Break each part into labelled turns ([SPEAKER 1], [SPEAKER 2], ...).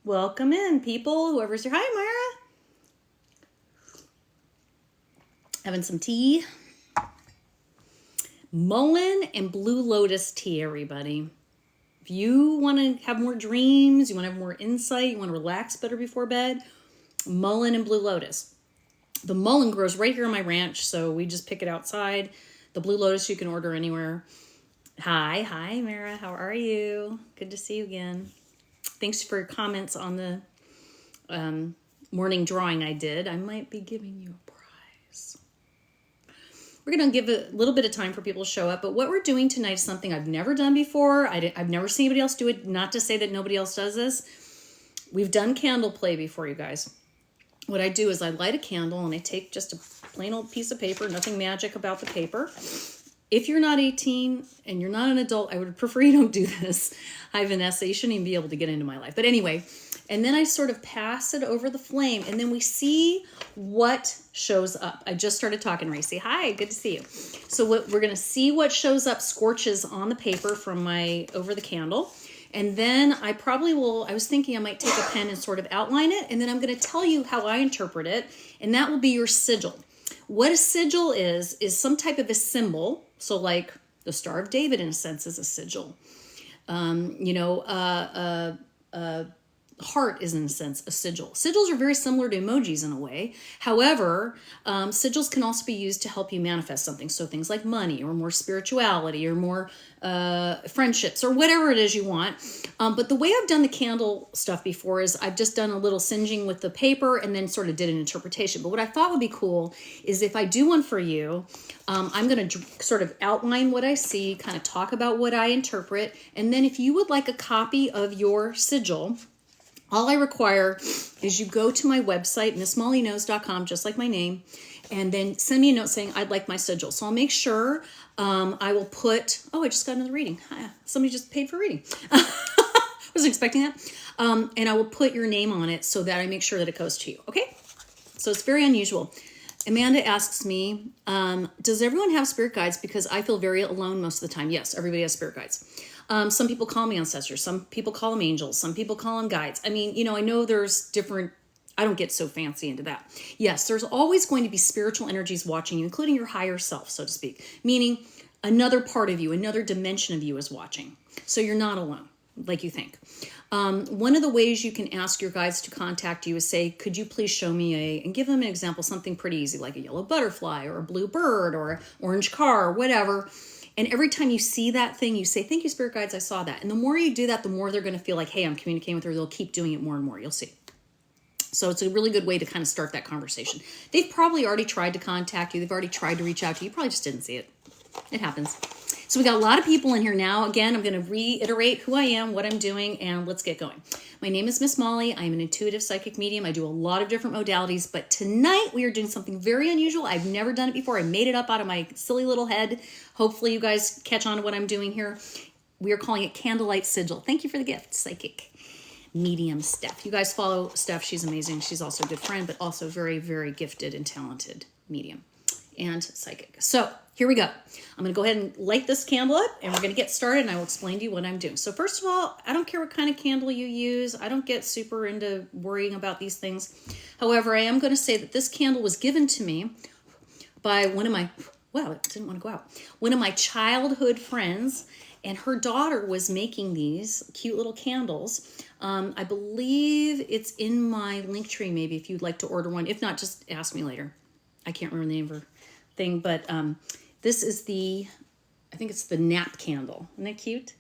[SPEAKER 1] Welcome in, people. Whoever's here. Hi, Myra. Having some tea. Mullein and Blue Lotus tea, everybody. If you want to have more dreams, you want to have more insight, you want to relax better before bed, mullein and Blue Lotus. The mullein grows right here on my ranch, so we just pick it outside. The Blue Lotus you can order anywhere. Hi, Myra. How are you? Good to see you again. Thanks for your comments on the morning drawing I did. I might be giving you a prize. We're going to give a little bit of time for people to show up, but what we're doing tonight is something I've never done before. I've never seen anybody else do it, not to say that nobody else does this. We've done candle play before, you guys. What I do is I light a candle and I take just a plain old piece of paper, nothing magic about the paper. If you're not 18 and you're not an adult, I would prefer you don't do this. I have an essay. You shouldn't even be able to get into my life. But anyway, and then I sort of pass it over the flame and then we see what shows up. I just started talking, Racy. Hi, good to see you. So what we're going to see what shows up, scorches on the paper from over the candle. And then I was thinking I might take a pen and sort of outline it. And then I'm going to tell you how I interpret it. And that will be your sigil. What a sigil is some type of a symbol. So like the Star of David, in a sense, is a sigil. Heart is, in a sense, a sigil. Sigils are very similar to emojis in a way. However, sigils can also be used to help you manifest something. So things like money or more spirituality or more friendships or whatever it is you want. But the way I've done the candle stuff before is I've just done a little singeing with the paper and then sort of did an interpretation. But what I thought would be cool is if I do one for you, I'm going to sort of outline what I see, kind of talk about what I interpret. And then if you would like a copy of your sigil, all I require is you go to my website, missmollyknows.com, just like my name, and then send me a note saying, I'd like my sigil. So I'll make sure I will put, I just got another reading. Somebody just paid for reading. Wasn't expecting that. And I will put your name on it so that I make sure that it goes to you. Okay? So it's very unusual. Amanda asks me, does everyone have spirit guides? Because I feel very alone most of the time. Yes, everybody has spirit guides. Some people call me ancestors. Some people call them angels. Some people call them guides. I mean, I know there's different, I don't get so fancy into that. Yes, there's always going to be spiritual energies watching you, including your higher self, so to speak. Meaning another part of you, another dimension of you is watching. So you're not alone, like you think. One of the ways you can ask your guides to contact you is say, could you please show me and give them an example, something pretty easy, like a yellow butterfly or a blue bird or an orange car or whatever. And every time you see that thing, you say, thank you, spirit guides, I saw that. And the more you do that, the more they're going to feel like, hey, I'm communicating with her. They'll keep doing it more and more. You'll see. So it's a really good way to kind of start that conversation. They've probably already tried to contact you. They've already tried to reach out to you. You probably just didn't see it. It happens. So we got a lot of people in here now. Again, I'm going to reiterate who I am, what I'm doing, and let's get going. My name is Miss Molly. I'm an intuitive psychic medium. I do a lot of different modalities, but tonight we are doing something very unusual. I've never done it before. I made it up out of my silly little head. Hopefully you guys catch on to what I'm doing here. We are calling it Candlelight Sigil. Thank you for the gift, psychic medium Steph. You guys follow Steph. She's amazing. She's also a good friend, but also very, very gifted and talented medium and psychic. So here we go. I'm going to go ahead and light this candle up and we're going to get started and I will explain to you what I'm doing. So first of all, I don't care what kind of candle you use. I don't get super into worrying about these things. However, I am going to say that this candle was given to me by one of my childhood friends, and her daughter was making these cute little candles. I believe it's in my link tree maybe if you'd like to order one. If not, just ask me later. I can't remember the name of her thing, but this is I think it's the nap candle. Isn't that cute?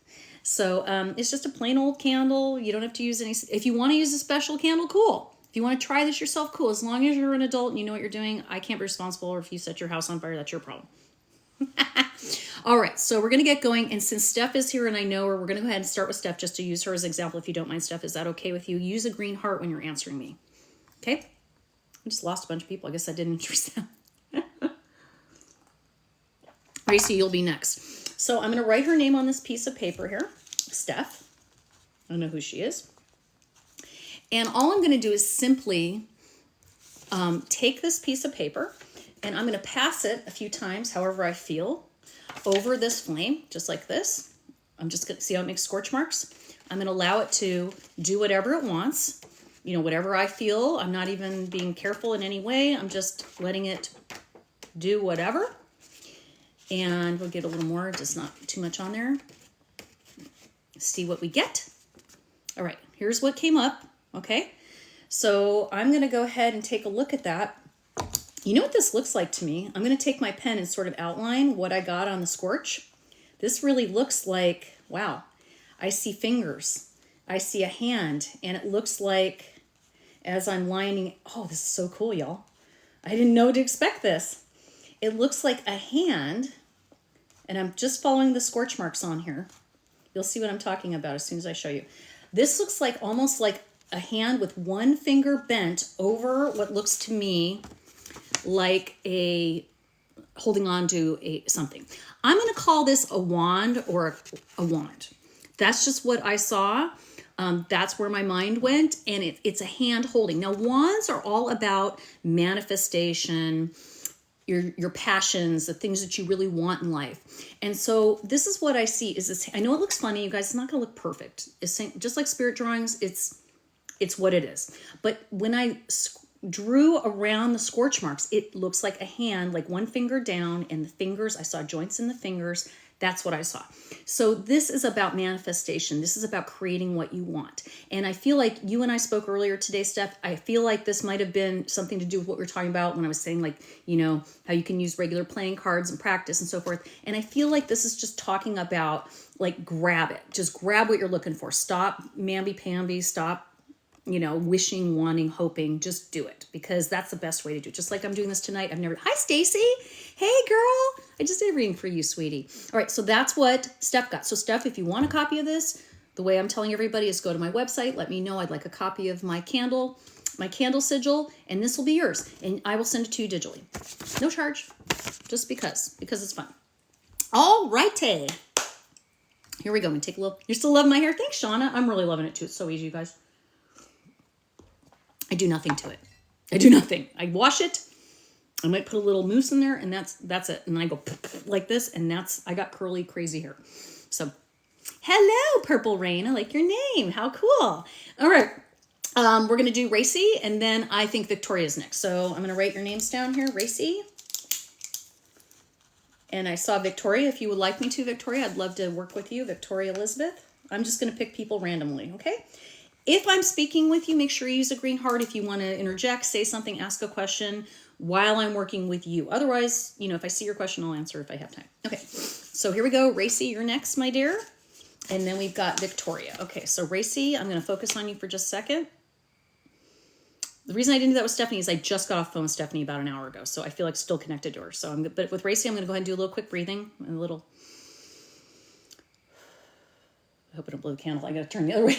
[SPEAKER 1] So it's just a plain old candle. You don't have to use any, if you want to use a special candle, cool. If you want to try this yourself, cool. As long as you're an adult and you know what you're doing, I can't be responsible, or if you set your house on fire, that's your problem. All right, so we're going to get going. And since Steph is here and I know her, we're going to go ahead and start with Steph just to use her as an example. If you don't mind, Steph, is that okay with you? Use a green heart when you're answering me. Okay? I just lost a bunch of people. I guess I didn't introduce them. Racy, you'll be next. So I'm going to write her name on this piece of paper here. Steph. I don't know who she is. And all I'm going to do is simply take this piece of paper and I'm going to pass it a few times, however I feel, over this flame, just like this. I'm just going to see how it makes scorch marks. I'm going to allow it to do whatever it wants. You know, whatever I feel. I'm not even being careful in any way. I'm just letting it do whatever. And we'll get a little more, just not too much on there. See what we get. All right, here's what came up. Okay, so I'm going to go ahead and take a look at that. You know what this looks like to me? I'm going to take my pen and sort of outline what I got on the scorch. This really looks like, wow, I see fingers. I see a hand, and it looks like as I'm lining, oh, this is so cool, y'all. I didn't know to expect this. It looks like a hand, and I'm just following the scorch marks on here. You'll see what I'm talking about as soon as I show you. This looks like almost like a hand with one finger bent over what looks to me like a holding on to something. I'm going to call this a wand or a wand. That's just what I saw. That's where my mind went, and it's a hand holding. Now, wands are all about manifestation, your passions, the things that you really want in life. And so this is what I see is this. I know it looks funny, you guys. It's not going to look perfect. It's just like spirit drawings. It's what it is. But when I drew around the scorch marks, it looks like a hand, like one finger down, and the fingers, I saw joints in the fingers. That's what I saw. So this is about manifestation. This is about creating what you want. And I feel like you and I spoke earlier today, Steph. I feel like this might have been something to do with what we were talking about when I was saying, like, you know, how you can use regular playing cards and practice and so forth. And I feel like this is just talking about, like, grab it. Just grab what you're looking for. Stop mamby-pamby. Stop, you know, wishing, wanting, hoping. Just do it, because that's the best way to do it. Just like I'm doing this tonight. Hi, Stacy. Hey, girl. I just did a reading for you, sweetie. All right, so that's what Steph got. So, Steph, if you want a copy of this, the way I'm telling everybody is go to my website. Let me know I'd like a copy of my candle sigil, and this will be yours. And I will send it to you digitally. No charge, just because it's fun. All righty. Here we go. I'm going to take a little. You're still loving my hair? Thanks, Shauna. I'm really loving it, too. It's so easy, you guys. I do nothing to it. I do nothing. I wash it. I might put a little mousse in there, and that's it. And I go like this, and I got curly, crazy hair. So, hello, Purple Rain. I like your name. How cool. All right. We're going to do Racy, and then I think Victoria's next. So I'm going to write your names down here. Racy. And I saw Victoria. If you would like me to, Victoria, I'd love to work with you. Victoria Elizabeth. I'm just going to pick people randomly, okay? If I'm speaking with you, make sure you use a green heart if you want to interject, say something, ask a question while I'm working with you. Otherwise, you know, if I see your question, I'll answer if I have time. Okay, so here we go. Racy, you're next, my dear. And then we've got Victoria. Okay, so Racy, I'm going to focus on you for just a second. The reason I didn't do that with Stephanie is I just got off the phone with Stephanie about an hour ago, so I feel like still connected to her. So but with Racy, I'm going to go ahead and do a little quick breathing, a little. I hope I don't blow the candle. I got to turn the other way.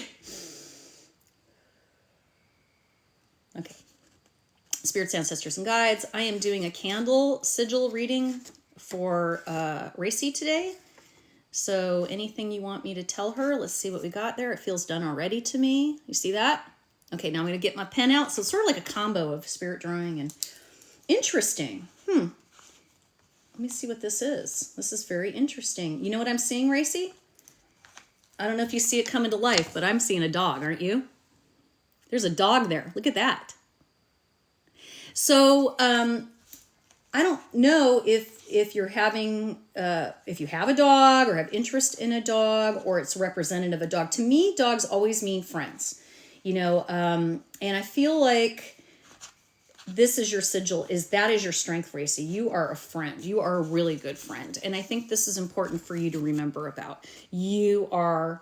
[SPEAKER 1] Okay. Spirits, ancestors, and guides. I am doing a candle sigil reading for Racy today. So anything you want me to tell her, let's see what we got there. It feels done already to me. You see that? Okay, now I'm going to get my pen out. So it's sort of like a combo of spirit drawing and interesting. Let me see what this is. This is very interesting. You know what I'm seeing, Racy? I don't know if you see it coming to life, but I'm seeing a dog, aren't you? There's a dog there. Look at that. So I don't know if you're having, if you have a dog or have interest in a dog, or it's representative of a dog. To me, dogs always mean friends, you know, and I feel like this is your sigil, that is your strength, Racy. You are a friend. You are a really good friend. And I think this is important for you to remember about. You are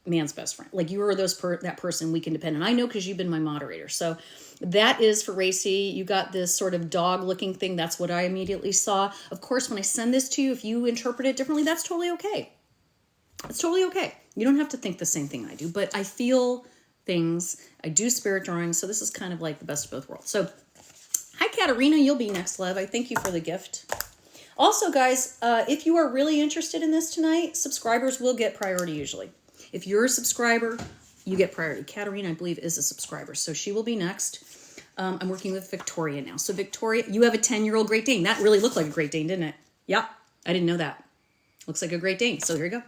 [SPEAKER 1] man's best friend. Like, you are that person we can depend on. I know, because you've been my moderator. So that is for Racy. You got this sort of dog looking thing. That's what I immediately saw. Of course, when I send this to you, if you interpret it differently, that's totally okay. It's totally okay. You don't have to think the same thing I do, but I feel things. I do spirit drawing. So this is kind of like the best of both worlds. So hi, Katarina. You'll be next, love. I thank you for the gift. Also, guys, if you are really interested in this tonight, subscribers will get priority usually. If you're a subscriber, you get priority. Katarina, I believe, is a subscriber, so she will be next. I'm working with Victoria now. So Victoria, you have a 10-year-old Great Dane. That really looked like a Great Dane, didn't it? Yep, I didn't know that. Looks like a Great Dane. So here you go.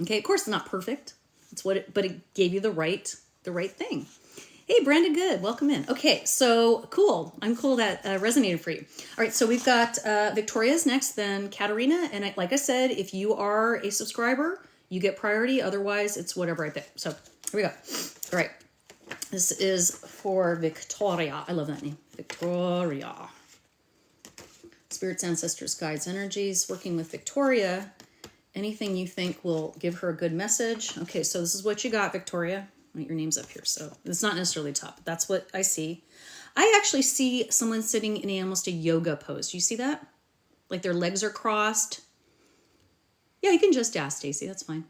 [SPEAKER 1] Okay, of course, it's not perfect. It's what but it gave you the right thing. Hey, Brandon, good. Welcome in. Okay, so cool. I'm cool that resonated for you. All right, so we've got Victoria's next, then Katarina. And like I said, if you are a subscriber, you get priority. Otherwise, it's whatever I pick. So here we go. All right. This is for Victoria. I love that name. Victoria. Spirits, ancestors, guides, energies. Working with Victoria. Anything you think will give her a good message. Okay, so this is what you got, Victoria. Your name's up here, so it's not necessarily top, but that's what I see. I actually see someone sitting in almost a yoga pose. Do you see that? Like their legs are crossed. Yeah, you can just ask, Stacy. That's fine.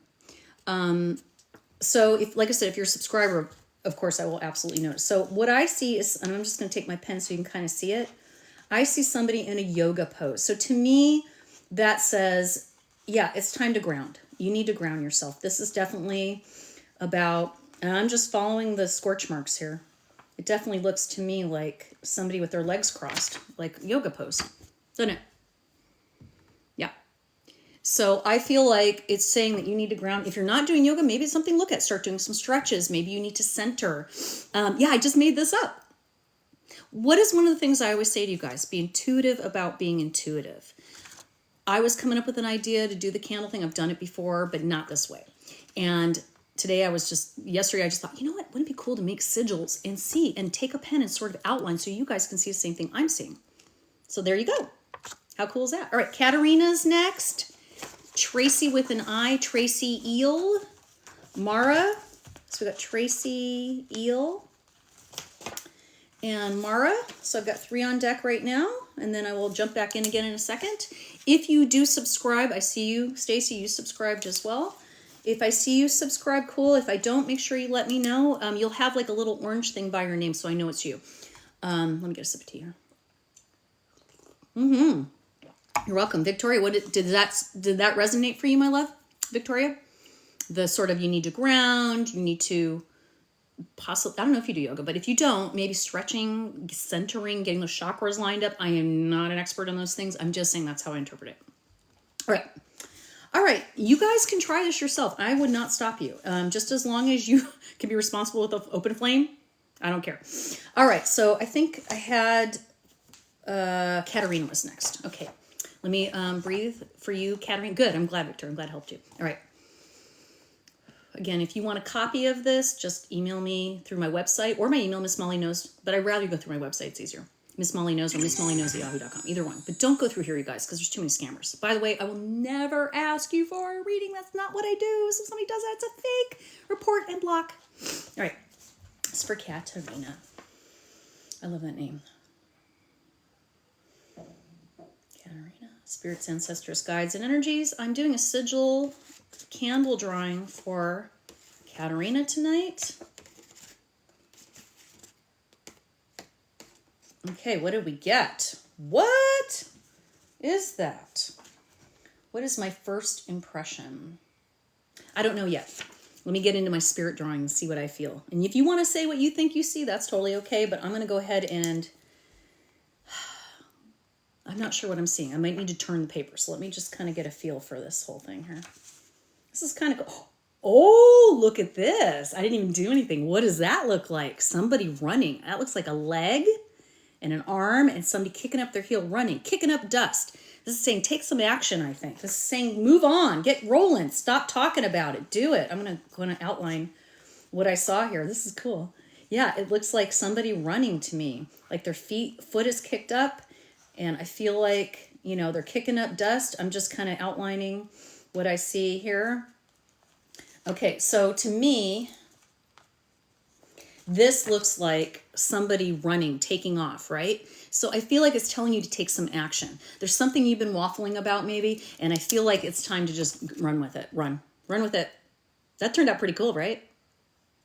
[SPEAKER 1] So, if, like I said, if you're a subscriber, of course, I will absolutely notice. So what I see is, and I'm just going to take my pen so you can kind of see it. I see somebody in a yoga pose. So to me, that says, yeah, it's time to ground. You need to ground yourself. This is definitely about... And I'm just following the scorch marks here. It definitely looks to me like somebody with their legs crossed, like yoga pose, doesn't it? Yeah. So I feel like it's saying that you need to ground. If you're not doing yoga, maybe it's something to look at. Start doing some stretches. Maybe you need to center. Yeah, I just made this up. What is one of the things I always say to you guys? Be intuitive about being intuitive. I was coming up with an idea to do the candle thing. I've done it before, but not this way. And yesterday I just thought, you know what? Wouldn't it be cool to make sigils and see and take a pen and sort of outline so you guys can see the same thing I'm seeing. So there you go. How cool is that? All right, Katarina's next. Tracy with an I, Tracy Eel. Mara. So we got Tracy Eel and Mara. So I've got 3 on deck right now, and then I will jump back in again in a second. If you do subscribe, I see you, Stacy, you subscribed as well. If I see you subscribe, cool. If I don't, make sure you let me know. You'll have like a little orange thing by your name, so I know it's you. Let me get a sip of tea here. You're welcome, Victoria. Did that resonate for you, my love, Victoria? The sort of you need to ground, you need to possibly, I don't know if you do yoga, but if you don't, maybe stretching, centering, getting those chakras lined up. I am not an expert on those things. I'm just saying that's how I interpret it. All right, you guys can try this yourself. I would not stop you. Just as long as you can be responsible with an open flame, I don't care. All right, so I think I had Katarina was next. Okay, let me breathe for you, Katarina. Good, I'm glad, Victor. I'm glad I helped you. All right. Again, if you want a copy of this, just email me through my website or my email, missmollyknows, but I'd rather go through my website. It's easier. missmollyknows or missmollyknows@yahoo.com. Either one. But don't go through here, you guys, because there's too many scammers. By the way, I will never ask you for a reading. That's not what I do. So if somebody does that, it's a fake. Report and block. All right. It's for Katarina. I love that name. Katarina. Spirits, ancestors, guides, and energies. I'm doing a sigil candle drawing for Katarina tonight. Okay, what did we get? What is that? What is my first impression? I don't know yet. Let me get into my spirit drawing and see what I feel. And if you want to say what you think you see, that's totally okay. But I'm going to go ahead and... I'm not sure what I'm seeing. I might need to turn the paper. So let me just kind of get a feel for this whole thing here. This is kind of cool. Oh, look at this. I didn't even do anything. What does that look like? Somebody running. That looks like a leg and an arm and somebody kicking up their heel, running, kicking up dust. This is saying take some action, I think. This is saying move on, get rolling, stop talking about it, do it. I'm going to outline what I saw here. This is cool. Yeah, it looks like somebody running to me, like their foot is kicked up, and I feel like, you know, they're kicking up dust. I'm just kind of outlining what I see here. Okay, so to me, this looks like somebody running, taking off, right? So I feel like it's telling you to take some action. There's something you've been waffling about maybe, and I feel like it's time to just run with it. Run with it. That turned out pretty cool, right?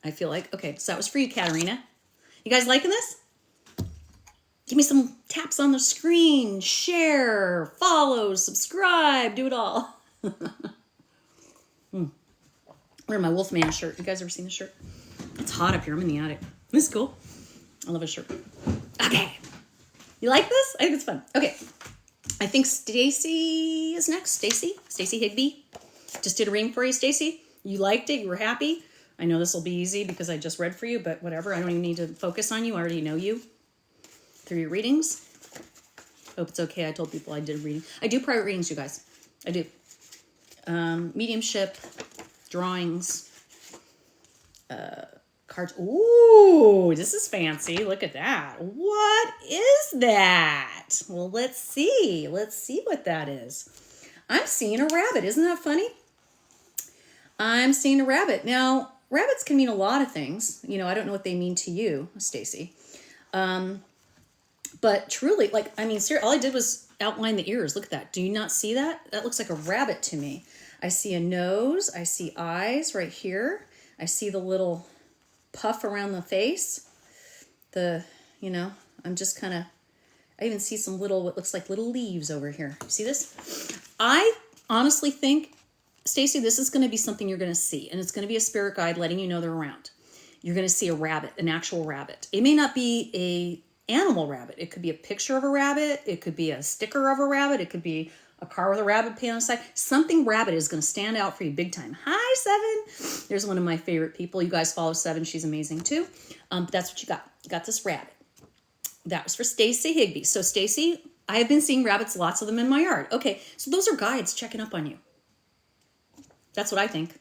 [SPEAKER 1] I feel like. Okay, so that was for you, Katarina. You guys liking this? Give me some taps on the screen, share, follow, subscribe, do it all. Wearing my Wolfman shirt. You guys ever seen this shirt? It's hot up here. I'm in the attic. This is cool. I love a shirt. Okay. You like this? I think it's fun. Okay. I think Stacy is next. Stacy Higby. Just did a reading for you, Stacy. You liked it? You were happy? I know this will be easy because I just read for you, but whatever. I don't even need to focus on you. I already know you through your readings. Hope it's okay. I told people I did reading. I do private readings, you guys. I do. Mediumship, drawings, cards. Ooh, this is fancy. Look at that. What is that? Well, let's see. Let's see what that is. I'm seeing a rabbit. Isn't that funny? I'm seeing a rabbit. Now, rabbits can mean a lot of things. You know, I don't know what they mean to you, Stacy. But truly, like, I mean, seriously, all I did was outline the ears. Look at that. Do you not see that? That looks like a rabbit to me. I see a nose. I see eyes right here. I see the little puff around the face. You know, I'm just kind of, I even see some little, what looks like little leaves over here. See this? I honestly think, Stacy, this is going to be something you're going to see. And it's going to be a spirit guide letting you know they're around. You're going to see a rabbit, an actual rabbit. It may not be a animal rabbit. It could be a picture of a rabbit. It could be a sticker of a rabbit. It could be a car with a rabbit paint on the side. Something rabbit is going to stand out for you big time. Hi, Seven. There's one of my favorite people. You guys follow Seven. She's amazing too. But that's what you got. You got this rabbit. That was for Stacy Higby. So Stacy, I have been seeing rabbits, lots of them in my yard. Okay, so those are guides checking up on you. That's what I think.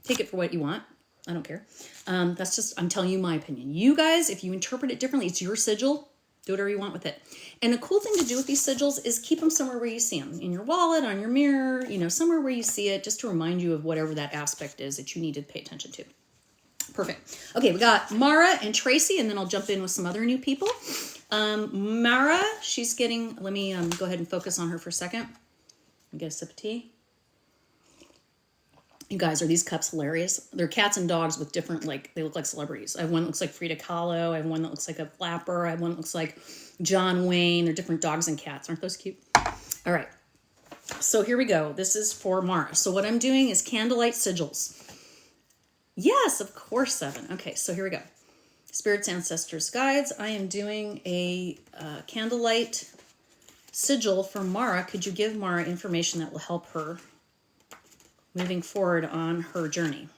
[SPEAKER 1] Take it for what you want. I don't care. That's just, I'm telling you my opinion. You guys, if you interpret it differently, it's your sigil. Do whatever you want with it. And a cool thing to do with these sigils is keep them somewhere where you see them. In your wallet, on your mirror, you know, somewhere where you see it, just to remind you of whatever that aspect is that you need to pay attention to. Perfect. Okay, we got Mara and Tracy, and then I'll jump in with some other new people. Mara, she's getting, let me go ahead and focus on her for a second. Let me get a sip of tea. You guys, are these cups hilarious? They're cats and dogs with different, like, they look like celebrities. I have one that looks like Frida Kahlo. I have one that looks like a flapper. I have one that looks like John Wayne. They're different dogs and cats. Aren't those cute? All right. So here we go. This is for Mara. So what I'm doing is candlelight sigils. Yes, of course, Seven. Okay, so here we go. Spirits, ancestors, guides. I am doing a candlelight sigil for Mara. Could you give Mara information that will help her moving forward on her journey?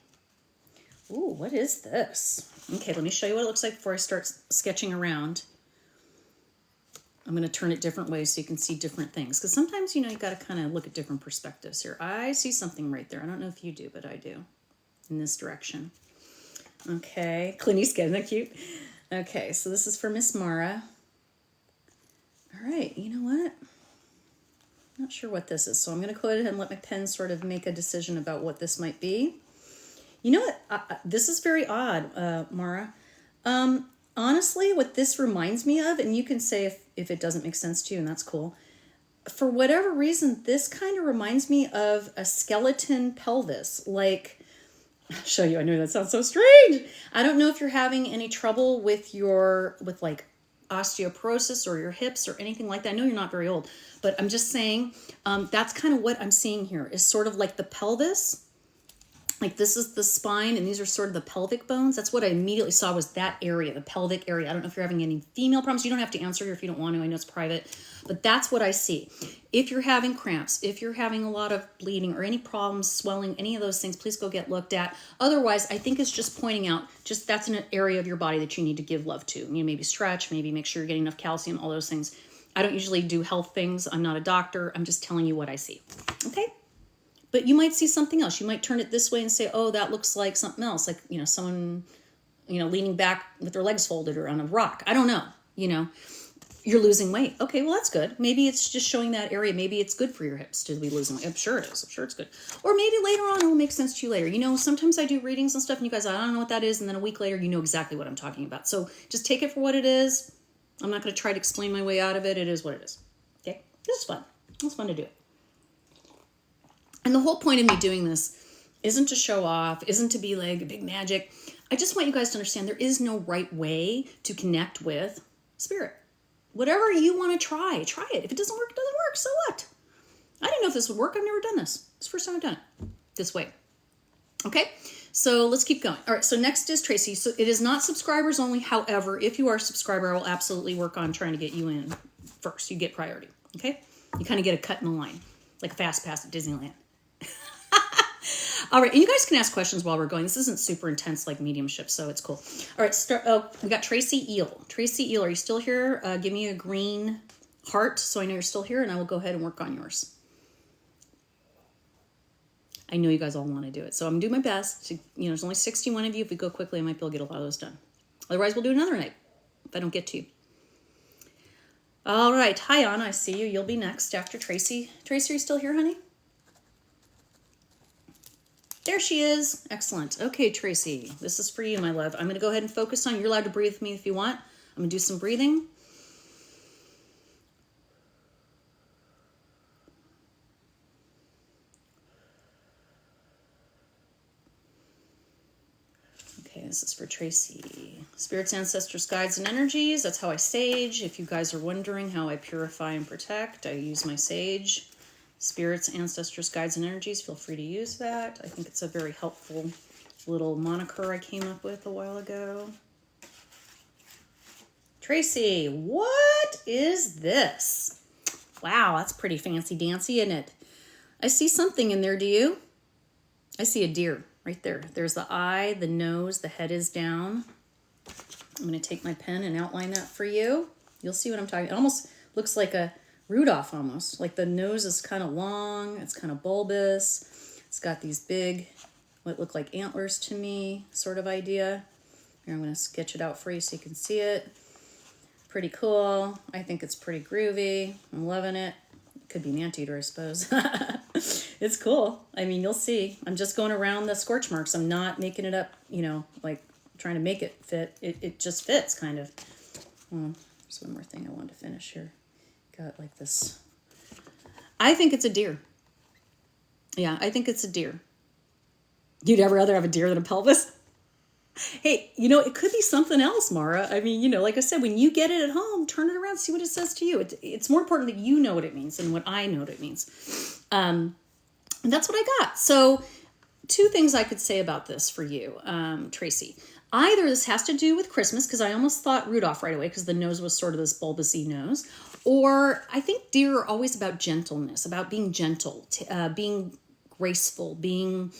[SPEAKER 1] Ooh, what is this? Okay, let me show you what it looks like before I start sketching around. I'm going to turn it different ways so you can see different things. Because sometimes, you know, you got to kind of look at different perspectives here. I see something right there. I don't know if you do, but I do. In this direction. Okay, Clinty's getting that cute. Okay, so this is for Miss Mara. All right, you know what? Not sure what this is, so I'm going to go ahead and let my pen sort of make a decision about what this might be. You know what? This is very odd, Mara. Honestly, what this reminds me of, and you can say if it doesn't make sense to you, and that's cool. For whatever reason, this kind of reminds me of a skeleton pelvis. Like, I'll show you. I know that sounds so strange. I don't know if you're having any trouble with like osteoporosis or your hips or anything like that. I know you're not very old, but I'm just saying that's kind of what I'm seeing here is sort of like the pelvis. Like this is the spine and these are sort of the pelvic bones. That's what I immediately saw was that area, the pelvic area. I don't know if you're having any female problems. You don't have to answer here if you don't want to. I know it's private, but that's what I see. If you're having cramps, if you're having a lot of bleeding or any problems, swelling, any of those things, please go get looked at. Otherwise, I think it's just pointing out, just that's an area of your body that you need to give love to. You know, maybe stretch, maybe make sure you're getting enough calcium, all those things. I don't usually do health things. I'm not a doctor. I'm just telling you what I see. Okay? But you might see something else. You might turn it this way and say, oh, that looks like something else. Like, you know, someone, you know, leaning back with their legs folded or on a rock. I don't know. You know, you're losing weight. Okay, well, that's good. Maybe it's just showing that area. Maybe it's good for your hips to be losing weight. I'm sure it is. I'm sure it's good. Or maybe later on it will make sense to you later. You know, sometimes I do readings and stuff and you guys, I don't know what that is. And then a week later, you know exactly what I'm talking about. So just take it for what it is. I'm not going to try to explain my way out of it. It is what it is. Okay? This is fun. It's fun to do it. And the whole point of me doing this isn't to show off, isn't to be like big magic. I just want you guys to understand there is no right way to connect with spirit. Whatever you want to try it. If it doesn't work, it doesn't work. So what? I didn't know if this would work. I've never done this. It's the first time I've done it this way. Okay, so let's keep going. All right, so next is Tracy. So it is not subscribers only. However, if you are a subscriber, I will absolutely work on trying to get you in first. You get priority, okay? You kind of get a cut in the line, like a fast pass at Disneyland. All right, and you guys can ask questions while we're going. This isn't super intense like mediumship, so it's cool. All right, start. Oh, we got Tracy Eel. Tracy Eel, are you still here? Give me a green heart so I know you're still here, and I will go ahead and work on yours. I know you guys all want to do it, so I'm doing my best. To, there's only 61 of you. If we go quickly, I might be able to get a lot of those done. Otherwise, we'll do another night if I don't get to you. All right. Hi, Anna. I see you. You'll be next after Tracy. Tracy, are you still here, honey? There she is. Excellent. Okay, Tracy, this is for you, my love. I'm going to go ahead and focus on. You're allowed to breathe with me if you want. I'm going to do some breathing. Okay, this is for Tracy. Spirits, ancestors, guides, and energies. That's how I sage. If you guys are wondering how I purify and protect, I use my sage. Spirits, ancestors, guides, and energies. Feel free to use that. I think it's a very helpful little moniker I came up with a while ago. Tracy, what is this? Wow, that's pretty fancy dancy, isn't it? I see something in there, do you? I see a deer right there. There's the eye, the nose, the head is down. I'm going to take my pen and outline that for you. You'll see what I'm talking about. It almost looks like a Rudolph almost. Like the nose is kind of long. It's kind of bulbous. It's got these big, what look like antlers to me, sort of idea. Here, I'm going to sketch it out for you so you can see it. Pretty cool. I think it's pretty groovy. I'm loving it. It could be an anteater, I suppose. It's cool. I mean, you'll see. I'm just going around the scorch marks. I'm not making it up, like trying to make it fit. It just fits, kind of. There's one more thing I wanted to finish here. Got like this. I think it's a deer. Yeah, I think it's a deer. You'd ever rather have a deer than a pelvis? Hey, it could be something else, Mara. I mean, like I said, when you get it at home, turn it around, see what it says to you. It's more important that you know what it means than what I know what it means. And that's what I got. So 2 things I could say about this for you, Tracy. Either this has to do with Christmas, because I almost thought Rudolph right away, because the nose was sort of this bulbousy nose. Or I think deer are always about gentleness, about being gentle, being graceful, being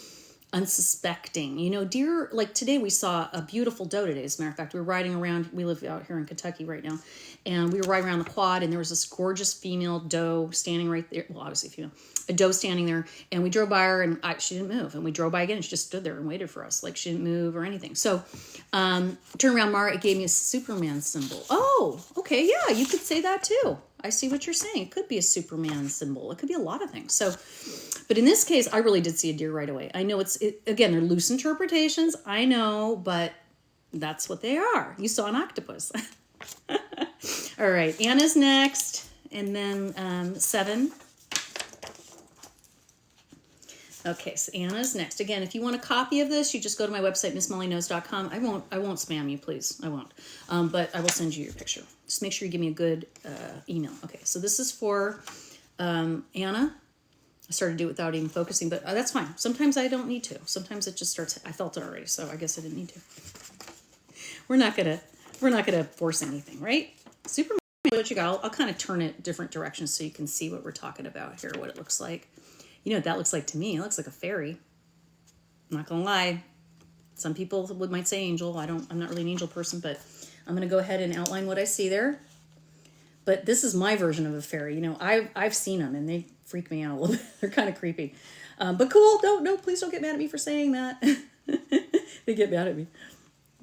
[SPEAKER 1] unsuspecting. Deer, like today we saw a beautiful doe today. As a matter of fact, we were riding around, we live out here in Kentucky right now, and we were riding around the quad, and there was this gorgeous female doe standing right there. Well, obviously female. A doe standing there, and we drove by her, and she didn't move. And we drove by again, and she just stood there and waited for us. Like she didn't move or anything. So, turn around, Mara, it gave me a Superman symbol. Oh, okay, yeah, you could say that too. I see what you're saying. It could be a Superman symbol. It could be a lot of things. So, but in this case, I really did see a deer right away. I know again, they're loose interpretations. I know, but that's what they are. You saw an octopus. All right, Anna's next, and then 7. Okay, so Anna's next. Again, if you want a copy of this, you just go to my website, missmollyknows.com. I won't spam you, please. I won't. But I will send you your picture. Just make sure you give me a good email. Okay, so this is for Anna. I started to do it without even focusing, but that's fine. Sometimes I don't need to. Sometimes it just starts. I felt it already, so I guess I didn't need to. We're not gonna force anything, right? Superman, what you got? I'll kind of turn it different directions so you can see what we're talking about here, what it looks like. You know what that looks like to me? It looks like a fairy. I'm not gonna lie. Some people might say angel. I'm not really an angel person, but I'm gonna go ahead and outline what I see there. But this is my version of a fairy. I've seen them and they freak me out a little bit. They're kind of creepy. But cool. No, please don't get mad at me for saying that. They get mad at me.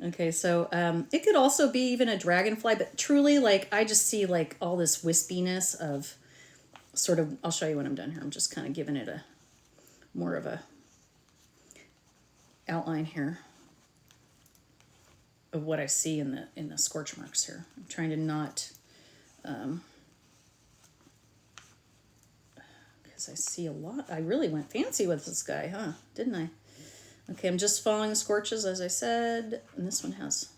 [SPEAKER 1] Okay, so it could also be even a dragonfly, but truly, I just see all this wispiness of sort of. I'll show you when I'm done here. I'm just kind of giving it more of a outline here of what I see in the scorch marks here. I'm trying to not, because I see a lot. I really went fancy with this guy, huh? Didn't I? Okay, I'm just following the scorches as I said, and this one has.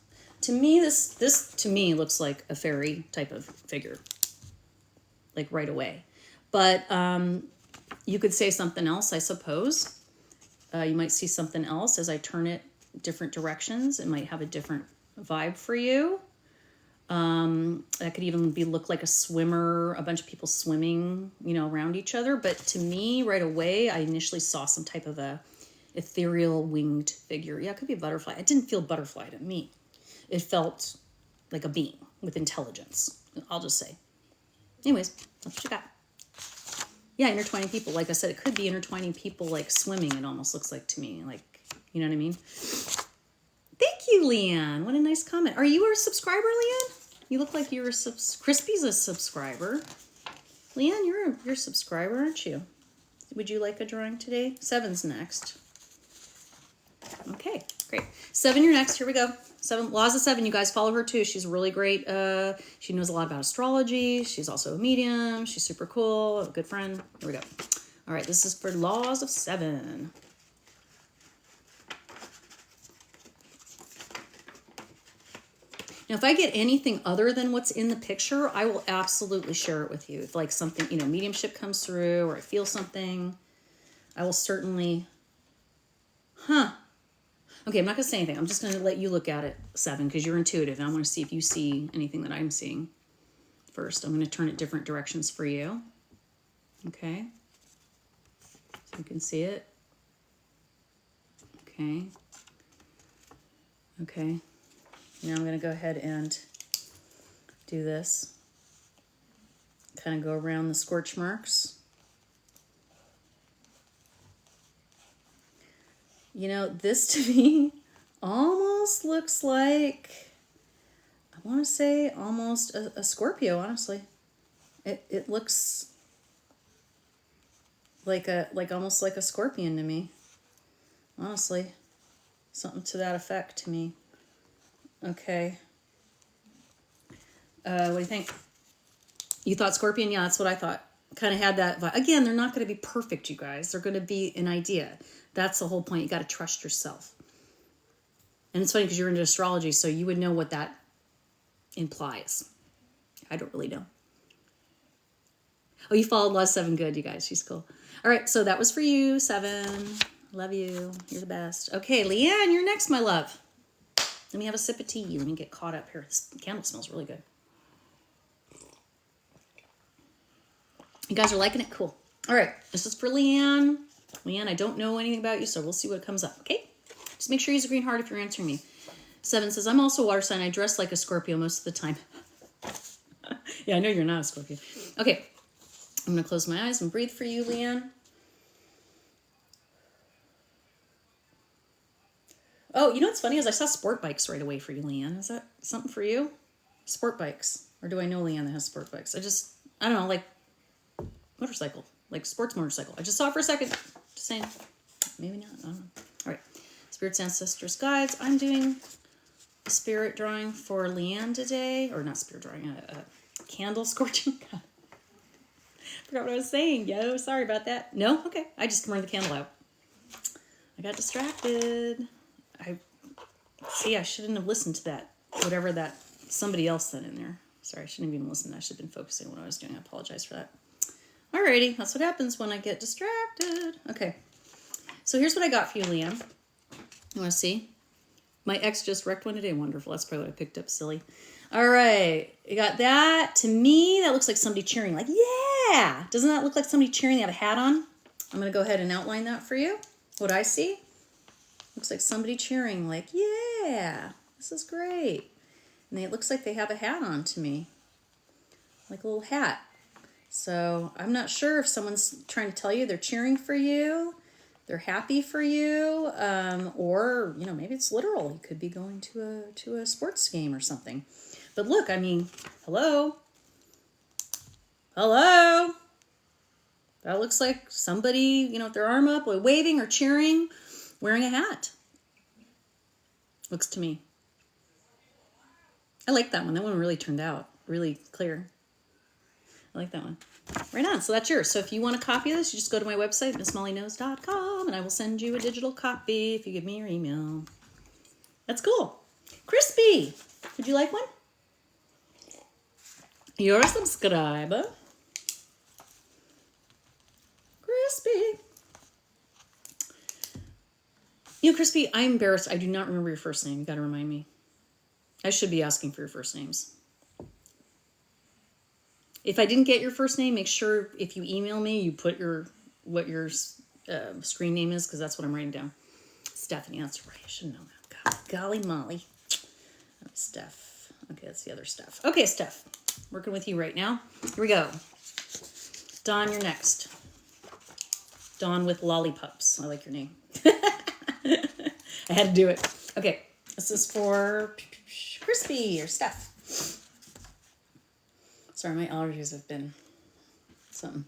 [SPEAKER 1] To me, this to me looks like a fairy type of figure, right away. But you could say something else, I suppose. You might see something else as I turn it different directions. It might have a different vibe for you. That could even look like a swimmer, a bunch of people swimming, around each other. But to me, right away, I initially saw some type of a ethereal winged figure. Yeah, it could be a butterfly. It didn't feel butterfly to me. It felt like a being with intelligence, I'll just say. Anyways, that's what you got. Yeah, intertwining people. Like I said, it could be intertwining people like swimming, it almost looks like to me. Like, you know what I mean? Thank you, Leanne. What a nice comment. Are you a subscriber, Leanne? You look like you're Crispy's a subscriber. Leanne, you're a subscriber, aren't you? Would you like a drawing today? 7's next. Okay, great. 7, you're next. Here we go. 7 Laws of 7. You guys follow her too. She's really great. She knows a lot about astrology. She's also a medium. She's super cool. A good friend. Here we go. All right, this is for Laws of 7. Now, if I get anything other than what's in the picture, I will absolutely share it with you. If like something, you know, mediumship comes through or I feel something, I will certainly, Okay, I'm not going to say anything. I'm just going to let you look at it, 7, because you're intuitive. And I want to see if you see anything that I'm seeing first. I'm going to turn it different directions for you. Okay. So you can see it. Okay. Okay. Now I'm going to go ahead and do this. Kind of go around the scorch marks. You know, this to me almost looks like, I want to say almost a Scorpio, honestly. It looks like almost like a scorpion to me. Honestly. Something to that effect to me. Okay. What do you think? You thought scorpion? Yeah, that's what I thought. Kind of had that vibe. Again, they're not going to be perfect, you guys. They're going to be an idea. That's the whole point. You got to trust yourself. And it's funny because you're into astrology, so you would know what that implies. I don't really know. Oh, you followed Law 7. Good, you guys. She's cool. All right, so that was for you, 7. Love you. You're the best. Okay, Leanne, you're next, my love. Let me have a sip of tea. Let me get caught up here. This candle smells really good. You guys are liking it? Cool. All right, this is for Leanne. Leanne, I don't know anything about you, so we'll see what comes up, okay? Just make sure you use a green heart if you're answering me. 7 says, I'm also a water sign. I dress like a Scorpio most of the time. Yeah, I know you're not a Scorpio. Okay, I'm going to close my eyes and breathe for you, Leanne. Oh, you know what's funny is I saw sport bikes right away for you, Leanne. Is that something for you? Sport bikes. Or do I know Leanne that has sport bikes? I don't know, like motorcycle. Like sports motorcycle. I just saw it for a second. Just saying. Maybe not. I don't know. All right. Spirits, ancestors, guides. I'm doing a spirit drawing for Leanne today. Or not spirit drawing, a candle scorching. Forgot what I was saying. Yo, sorry about that. No? Okay. I just burned the candle out. I got distracted. I shouldn't have listened to that. Whatever that somebody else said in there. Sorry, I shouldn't have even listened. I should have been focusing on what I was doing. I apologize for that. Alrighty, that's what happens when I get distracted. Okay, so here's what I got for you, Leanne. You want to see? My ex just wrecked one today. Wonderful. That's probably what I picked up, silly. All right, you got that. To me, that looks like somebody cheering. Like, yeah! Doesn't that look like somebody cheering? They have a hat on. I'm going to go ahead and outline that for you. What I see? Looks like somebody cheering. Like, yeah! This is great. And it looks like they have a hat on to me. Like a little hat. So I'm not sure if someone's trying to tell you they're cheering for you, they're happy for you, or, you know, maybe it's literal. You could be going to a sports game or something. But look, I mean, hello? Hello? That looks like somebody, you know, with their arm up, or waving or cheering, wearing a hat. Looks to me. I like that one. That one really turned out really clear. I like that one. Right on. So that's yours. So if you want a copy of this, you just go to my website, missmollyknows.com, and I will send you a digital copy if you give me your email. That's cool. Crispy, would you like one? You're a subscriber. Crispy. You know, Crispy, I'm embarrassed. I do not remember your first name. You got to remind me. I should be asking for your first names. If I didn't get your first name, make sure if you email me, you put what your screen name is, because that's what I'm writing down. Stephanie, that's right. I should know that. Golly molly. Steph. Okay, that's the other Steph. Okay, Steph. Working with you right now. Here we go. Dawn, you're next. Dawn with lollipops. I like your name. I had to do it. Okay, this is for Crispy or Steph. Sorry, my allergies have been something.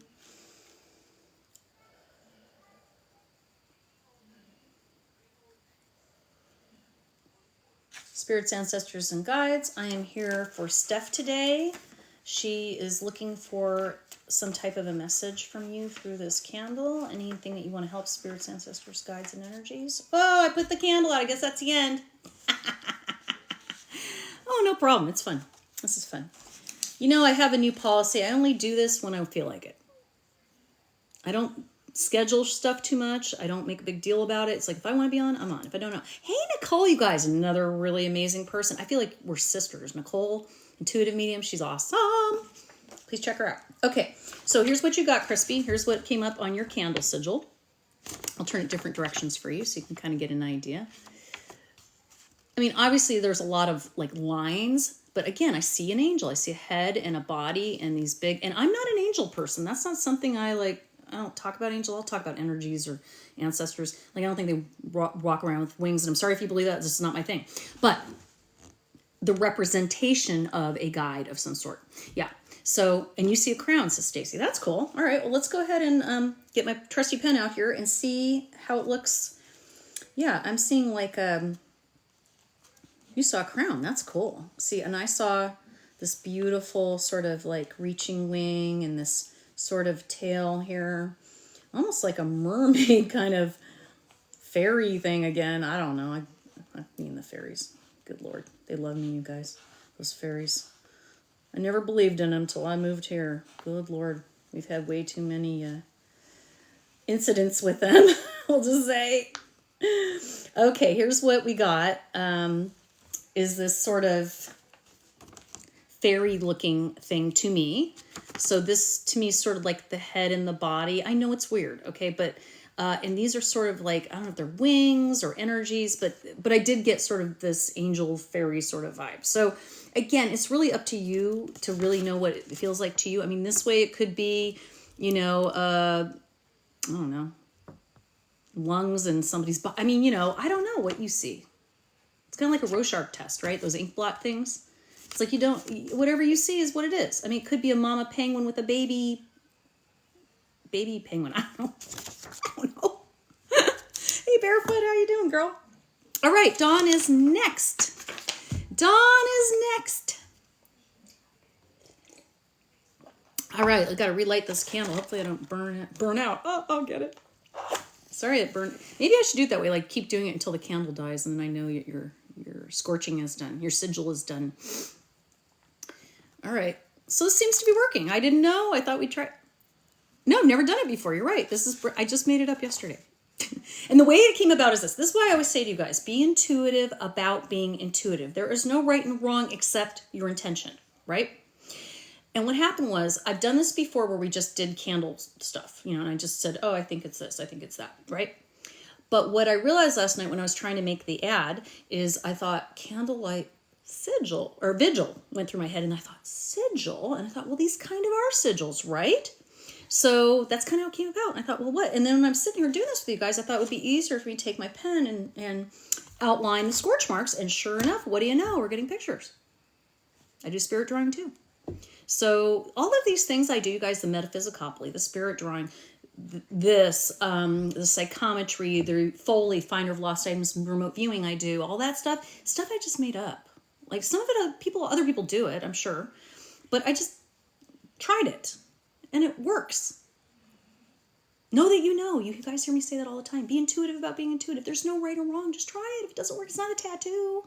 [SPEAKER 1] Spirits, ancestors, and guides. I am here for Steph today. She is looking for some type of a message from you through this candle. Anything that you want to help spirits, ancestors, guides, and energies. Oh, I put the candle out. I guess that's the end. Oh, no problem. It's fun. This is fun. You know, I have a new policy. I only do this when I feel like it. I don't schedule stuff too much. I don't make a big deal about it. It's like, if I want to be on, I'm on. If I don't know. Hey, Nicole, you guys, another really amazing person. I feel like we're sisters. Nicole, intuitive medium. She's awesome. Please check her out. Okay, so here's what you got, Crispy. Here's what came up on your candle sigil. I'll turn it different directions for you so you can kind of get an idea. I mean, obviously there's a lot of like lines, but again, I see an angel. I see a head and a body and these big, and I'm not an angel person. That's not something I like. I don't talk about angels. I'll talk about energies or ancestors. Like, I don't think they walk around with wings. And I'm sorry if you believe that. This is not my thing. But the representation of a guide of some sort. Yeah. So, and you see a crown, says Stacy. That's cool. All right. Well, let's go ahead and get my trusty pen out here and see how it looks. Yeah, I'm seeing like, you saw a crown. That's cool. See, and I saw this beautiful sort of like reaching wing and this sort of tail here, almost like a mermaid kind of fairy thing again. I don't know. I mean the fairies. Good Lord. They love me, you guys. Those fairies. I never believed in them till I moved here. Good Lord. We've had way too many incidents with them, we'll just say. Okay, here's what we got. Is this sort of fairy looking thing to me. So this to me is sort of like the head and the body. I know it's weird, okay, but and these are sort of like, I don't know if they're wings or energies, but I did get sort of this angel fairy sort of vibe. So again, it's really up to you to really know what it feels like to you. I mean, this way it could be, you know, I don't know, lungs in somebody's body. I mean, you know, I don't know what you see. It's kind of like a Rorschach test, right? Those ink blot things. It's like you don't, whatever you see is what it is. I mean, it could be a mama penguin with a baby penguin. I don't know. Hey, Barefoot, how you doing, girl? All right, Dawn is next. Dawn is next. All right, I got to relight this candle. Hopefully I don't burn out. Oh, I'll get it. Sorry, it burned. Maybe I should do it that way. Like, keep doing it until the candle dies, and then I know your scorching is done. Your sigil is done. All right. So this seems to be working. I didn't know. I thought we'd try. No, I've never done it before. You're right. I just made it up yesterday. And the way it came about is this. This is why I always say to you guys, be intuitive about being intuitive. There is no right and wrong except your intention, right? And what happened was, I've done this before where we just did candle stuff, you know, and I just said, oh, I think it's this, I think it's that, right? But what I realized last night when I was trying to make the ad is I thought candlelight sigil or vigil went through my head, and I thought sigil, and I thought, well, these kind of are sigils, right? So that's kind of how it came about. And I thought, well, what? And then when I'm sitting here doing this with you guys, I thought it would be easier for me to take my pen and outline the scorch marks. And sure enough, what do you know? We're getting pictures. I do spirit drawing too. So all of these things I do, you guys, the metaphysicoply, the spirit drawing, the psychometry, the Foley, finder of lost items, remote viewing I do, all that stuff I just made up. Like, some of it, other people do it, I'm sure. But I just tried it. And it works. Know that you know. You guys hear me say that all the time. Be intuitive about being intuitive. There's no right or wrong. Just try it. If it doesn't work, it's not a tattoo.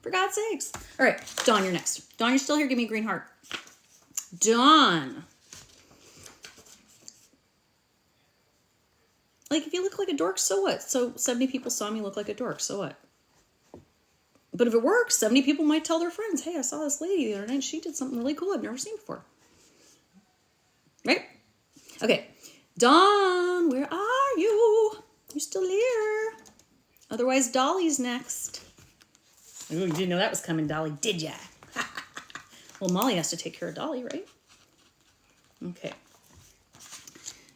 [SPEAKER 1] For God's sakes. All right, Dawn, you're next. Dawn, you're still here. Give me a green heart. Dawn. Like, if you look like a dork, so what? So 70 people saw me look like a dork, so what? But if it works, 70 people might tell their friends, hey, I saw this lady the other night. She did something really cool I've never seen before. Right? Okay. Dawn, where are you? You're still here. Otherwise, Dolly's next. Ooh, you didn't know that was coming, Dolly, did ya? Well, Molly has to take care of Dolly, right? Okay.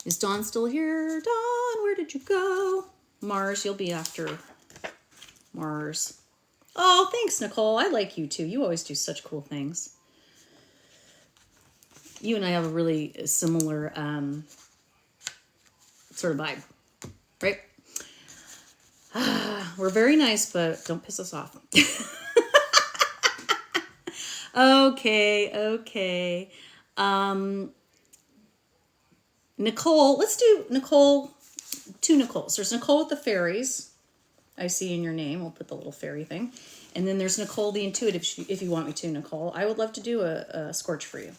[SPEAKER 1] Is Dawn still here? Dawn, where did you go? Mars, you'll be after Mars. Oh, thanks, Nicole. I like you too. You always do such cool things. You and I have a really similar sort of vibe, right? We're very nice, but don't piss us off. Okay. Nicole, let's do Nicole, two Nicoles. There's Nicole with the fairies. I see in your name. We'll put the little fairy thing. And then there's Nicole the intuitive, if you want me to, Nicole. I would love to do a scorch for you.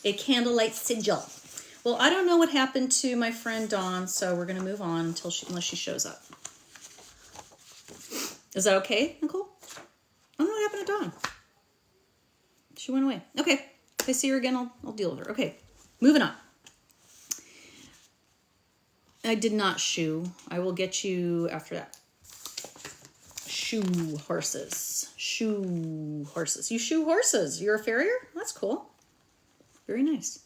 [SPEAKER 1] A candlelight sigil. Well, I don't know what happened to my friend Dawn, so we're going to move on unless she shows up. Is that okay, Nicole? I don't know what happened to Dawn. She went away. Okay. If I see her again, I'll deal with her. Okay. Moving on. I did not shoe. I will get you after that. Shoe horses. Shoe horses. You shoe horses. You're a farrier? That's cool. Very nice.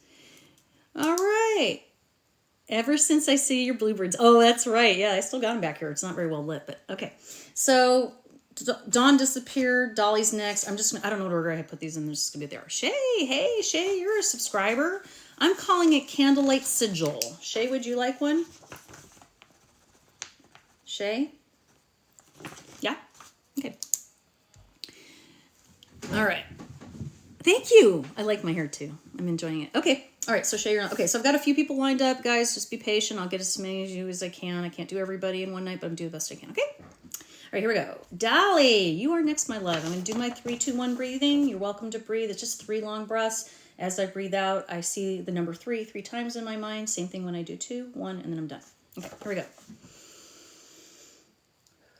[SPEAKER 1] All right. Ever since I see your bluebirds. Oh, that's right. Yeah, I still got them back here. It's not very well lit, but okay. So Dawn disappeared. Dolly's next. I don't know what order I put these in. They're just going to be there. Shay. Hey, Shay, you're a subscriber. I'm calling it Candlelight Sigil. Shay, would you like one? Shay? Yeah? Okay. All right. Thank you. I like my hair too. I'm enjoying it. Okay. All right. So Shay, you're on. Okay. So I've got a few people lined up, guys. Just be patient. I'll get as many of you as I can. I can't do everybody in one night, but I'm doing the best I can. Okay. All right. Here we go. Dolly, you are next, my love. I'm going to do my 3, 2, 1 breathing. You're welcome to breathe. It's just 3 long breaths. As I breathe out, I see the number 3 times in my mind. Same thing when I do 2, 1, and then I'm done. Okay. Here we go.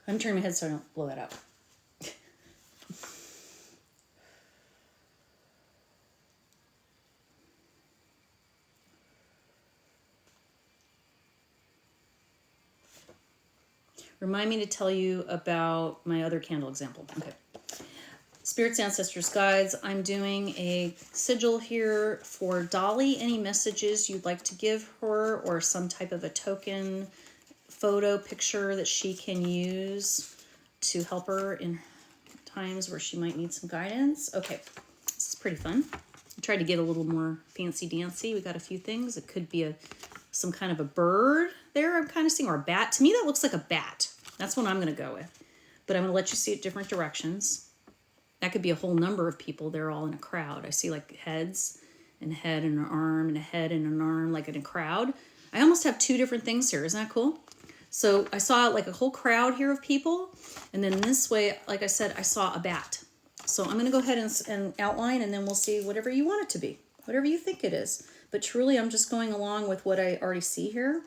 [SPEAKER 1] I'm turning my head so I don't blow that out. Remind me to tell you about my other candle example. Okay. Spirits, ancestors, guides, I'm doing a sigil here for Dolly. Any messages you'd like to give her or some type of a token, photo, picture that she can use to help her in times where she might need some guidance. Okay, this is pretty fun. I tried to get a little more fancy-dancy. We got a few things. It could be some kind of a bird there, I'm kind of seeing, or a bat. To me, that looks like a bat. That's what I'm going to go with. But I'm going to let you see it different directions. That could be a whole number of people. They're all in a crowd. I see like heads and a head and an arm and a head and an arm, like in a crowd. I almost have 2 different things here. Isn't that cool? So I saw like a whole crowd here of people. And then this way, like I said, I saw a bat. So I'm going to go ahead and outline, and then we'll see whatever you want it to be, whatever you think it is. But truly, I'm just going along with what I already see here.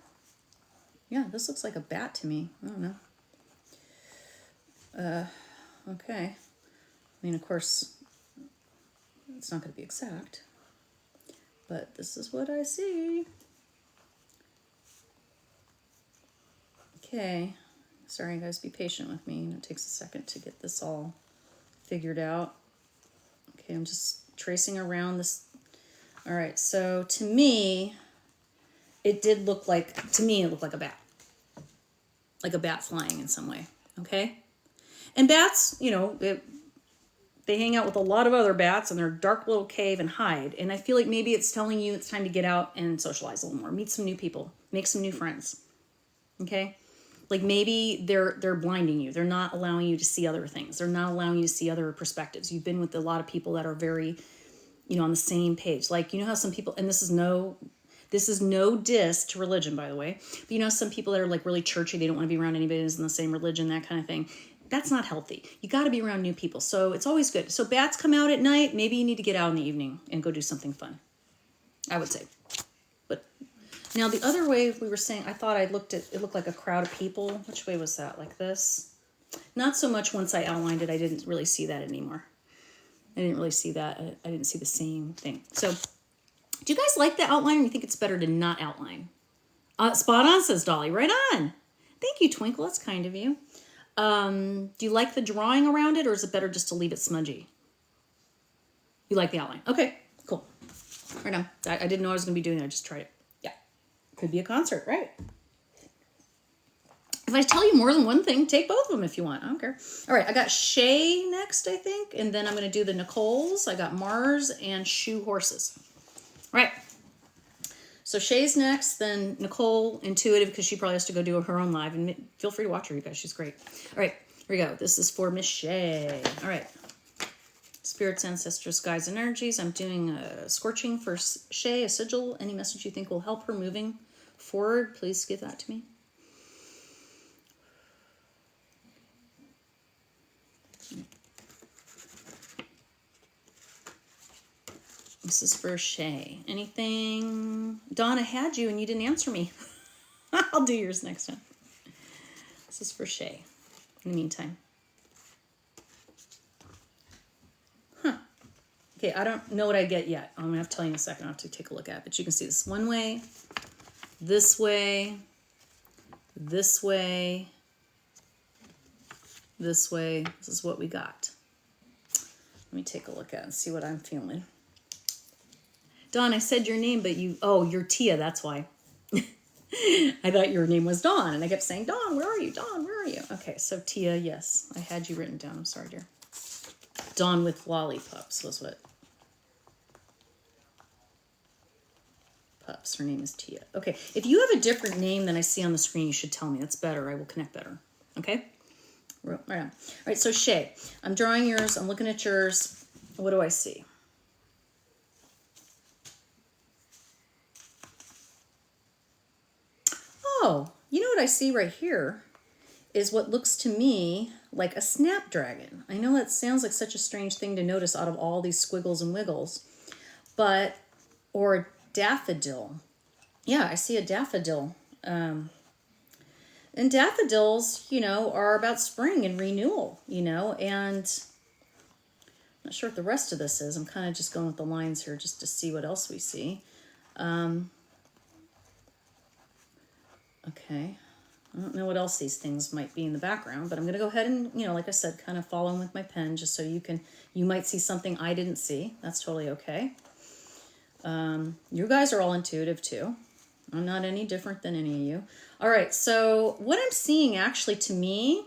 [SPEAKER 1] Yeah, this looks like a bat to me. I don't know. Okay. I mean, of course, it's not going to be exact, but this is what I see. Okay. Sorry, guys, be patient with me. It takes a second to get this all figured out. Okay, I'm just tracing around this. All right, so to me, it looked like a bat. Like a bat flying in some way, okay? And bats, you know, they hang out with a lot of other bats in their dark little cave and hide. And I feel like maybe it's telling you it's time to get out and socialize a little more. Meet some new people. Make some new friends. Okay? Like maybe they're blinding you. They're not allowing you to see other things. They're not allowing you to see other perspectives. You've been with a lot of people that are very, you know, on the same page. Like, you know how some people, and this is no diss to religion, by the way. But you know, some people that are like really churchy, they don't want to be around anybody who's in the same religion, that kind of thing. That's not healthy. You got to be around new people. So it's always good. So bats come out at night. Maybe you need to get out in the evening and go do something fun, I would say. But now the other way we were saying, I thought it looked like a crowd of people. Which way was that? Like this? Not so much once I outlined it. I didn't really see that anymore. I didn't really see that. I didn't see the same thing. So do you guys like the outline, or you think it's better to not outline? Spot on, says Dolly. Right on. Thank you, Twinkle. That's kind of you. Do you like the drawing around it, or is it better just to leave it smudgy? You like the outline. Okay, cool. Right on. I didn't know I was going to be doing that. I just tried it. Yeah. Could be a concert, right? If I tell you more than one thing, take both of them if you want. I don't care. All right, I got Shay next, I think. And then I'm going to do the Nicoles. I got Mars and Shoe Horses. All right. So Shay's next, then Nicole, intuitive, because she probably has to go do her own live. And feel free to watch her, you guys. She's great. All right, here we go. This is for Miss Shay. All right. Spirits, ancestors, guides, and energies. I'm doing a scorching for Shay, a sigil. Any message you think will help her moving forward, please give that to me. This is for Shay. Anything? Dawn, I had you and you didn't answer me. I'll do yours next time. This is for Shay. In the meantime. Okay, I don't know what I get yet. I'm going to have to tell you in a second. I'll have to take a look at it. But you can see this one way, this way, this way, this way. This is what we got. Let me take a look at it and see what I'm feeling. Dawn, I said your name, but you're Tia, that's why. I thought your name was Dawn, and I kept saying, Dawn, where are you? Dawn, where are you? Okay, so Tia, yes, I had you written down. I'm sorry, dear. Dawn with lollipops was what? Pups, her name is Tia. Okay, if you have a different name than I see on the screen, you should tell me. That's better. I will connect better. Okay? Right on. All right, so Shay, I'm drawing yours. I'm looking at yours. What do I see? Oh, you know what I see right here is what looks to me like a snapdragon. I know that sounds like such a strange thing to notice out of all these squiggles and wiggles, or a daffodil. Yeah, I see a daffodil. And daffodils, are about spring and renewal, and I'm not sure what the rest of this is. I'm kind of just going with the lines here just to see what else we see. Okay, I don't know what else these things might be in the background, but I'm going to go ahead and, like I said, kind of follow with my pen just so you might see something I didn't see. That's totally okay. You guys are all intuitive too. I'm not any different than any of you. All right, so what I'm seeing actually to me,